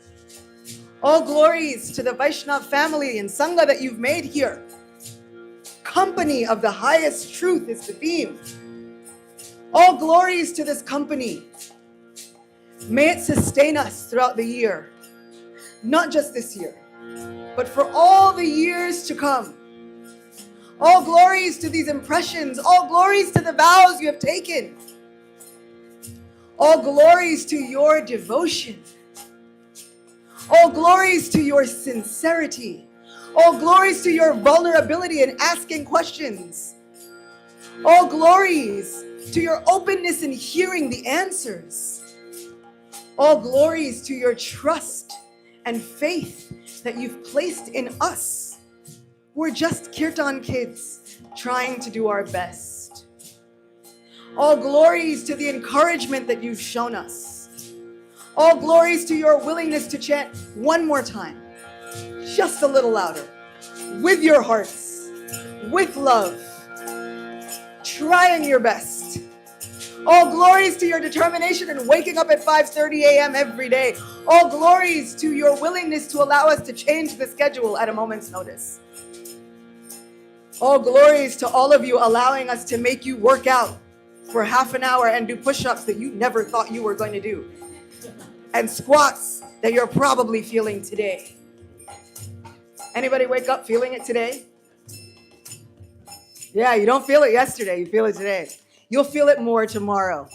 All glories to the Vaishnav family and Sangha that you've made here. Company of the highest truth is the theme. All glories to this company. May it sustain us throughout the year. Not just this year, but for all the years to come. All glories to these impressions. All glories to the vows you have taken. All glories to your devotion. All glories to your sincerity. All glories to your vulnerability in asking questions. All glories to your openness in hearing the answers. All glories to your trust and faith that you've placed in us. We're just Kirtan kids trying to do our best. All glories to the encouragement that you've shown us. All glories to your willingness to chant one more time, just a little louder, with your hearts, with love, trying your best. All glories to your determination in waking up at 5:30 a.m. every day. All glories to your willingness to allow us to change the schedule at a moment's notice. All glories to all of you allowing us to make you work out for half an hour and do push-ups that you never thought you were going to do. And squats that you're probably feeling today. Anybody wake up feeling it today? Yeah, you don't feel it yesterday, you feel it today. You'll feel it more tomorrow.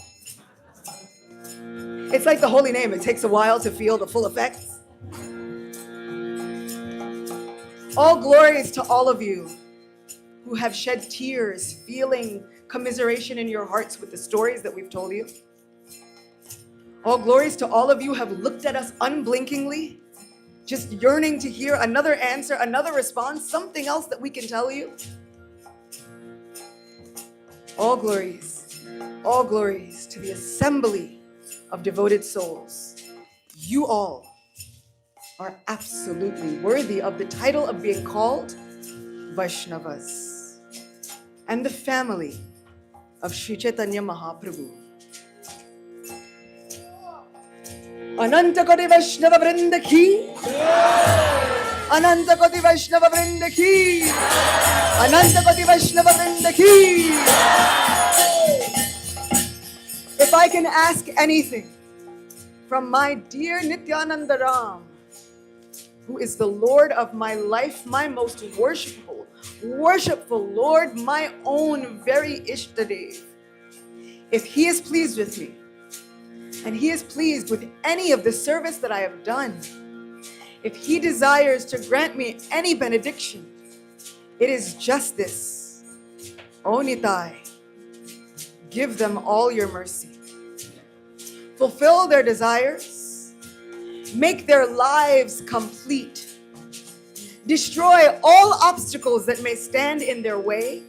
It's like the holy name. It takes a while to feel the full effects. All glories to all of you who have shed tears, feeling commiseration in your hearts with the stories that we've told you. All glories to all of you who have looked at us unblinkingly, just yearning to hear another answer, another response, something else that we can tell you. All glories to the assembly of devoted souls. You all are absolutely worthy of the title of being called Vaishnavas and the family of Sri Chaitanya Mahaprabhu. Ananta Koti Vaishnava Vrinda ki, Ananta Koti Vaishnava Vrinda ki, Ananta Koti Vaishnava Vrinda ki. If I can ask anything from my dear Nityananda Ram, who is the Lord of my life, my most worshipful Lord, my own very Ishtadev, if he is pleased with me, and he is pleased with any of the service that I have done, if he desires to grant me any benediction, it is just this. O Nitai, give them all your mercy. Fulfill their desires. Make their lives complete. Destroy all obstacles that may stand in their way.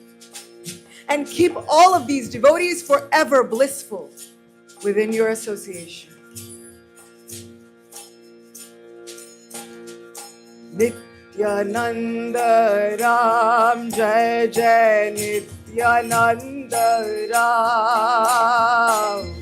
And keep all of these devotees forever blissful within your association. Nityananda Ram, Jai Jai Nityananda Ram.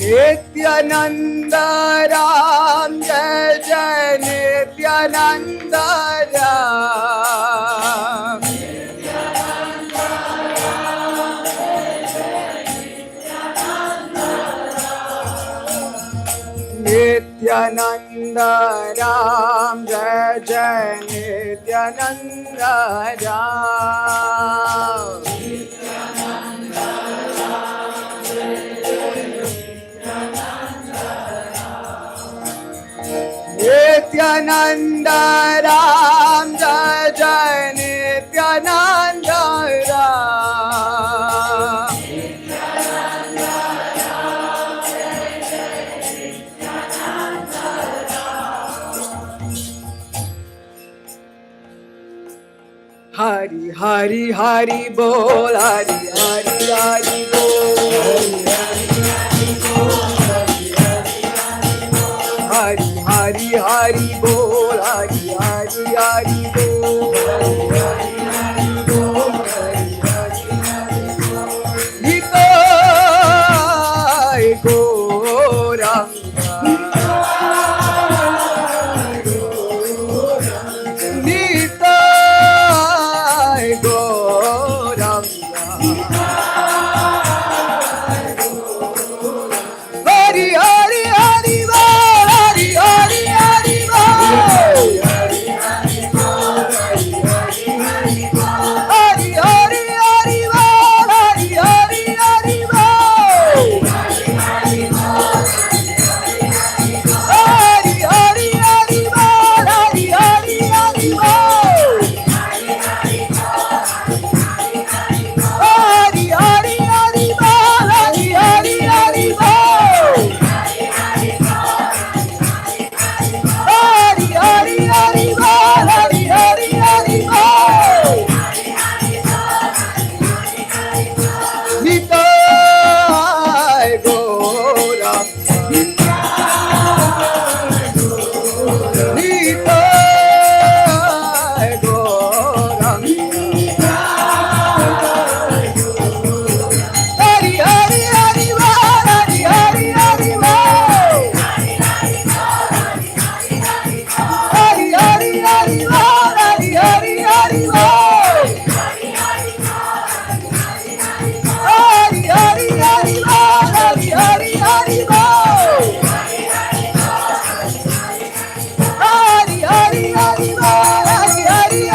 Nityananda Ram, Jai Jai Nityananda Ram. Nityananda Ram, Jai Jai Nityananda Ram. Nityananda Ram Jai Jai Nityananda Ram. Hari Hari Hari Bol, Hari Hari Hari Bol, Hari Hari Hari Bol, Hari Hari Hari Bol, Nitai Gauranga, Nitai Gauranga, Hari Hari Hari Bol, Hari Hari Hari Bol, Hari Hari Hari Bol, Hari Hari Hari Bol, Hari Hari Hari Bol, Hari Hari Hari Bol, Hari Hari Hari Bol, Hari Hari Hari Bol, Hari Hari Hari Bol, Hari Hari Hari Bol, Hari Hari Hari Bol, Nitai Gauranga, Nitai Gauranga, Hari Hari Hari Bol, Hari Hari Hari Bol, Hari Hari Hari Bol, Hari Hari Hari Bol, Hari Hari Hari Bol, Hari Hari Hari Bol, Hari Hari Hari Bol, Hari Hari Hari Bol,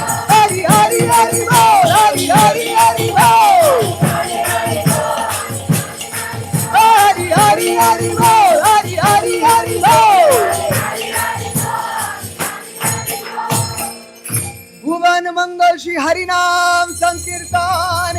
Hari Hari Hari Bol, Hari Hari Hari Bol, Hari Hari Hari Bol, Hari Hari Hari Bol. भुवन मंगल श्री हरि नाम संकीर्तन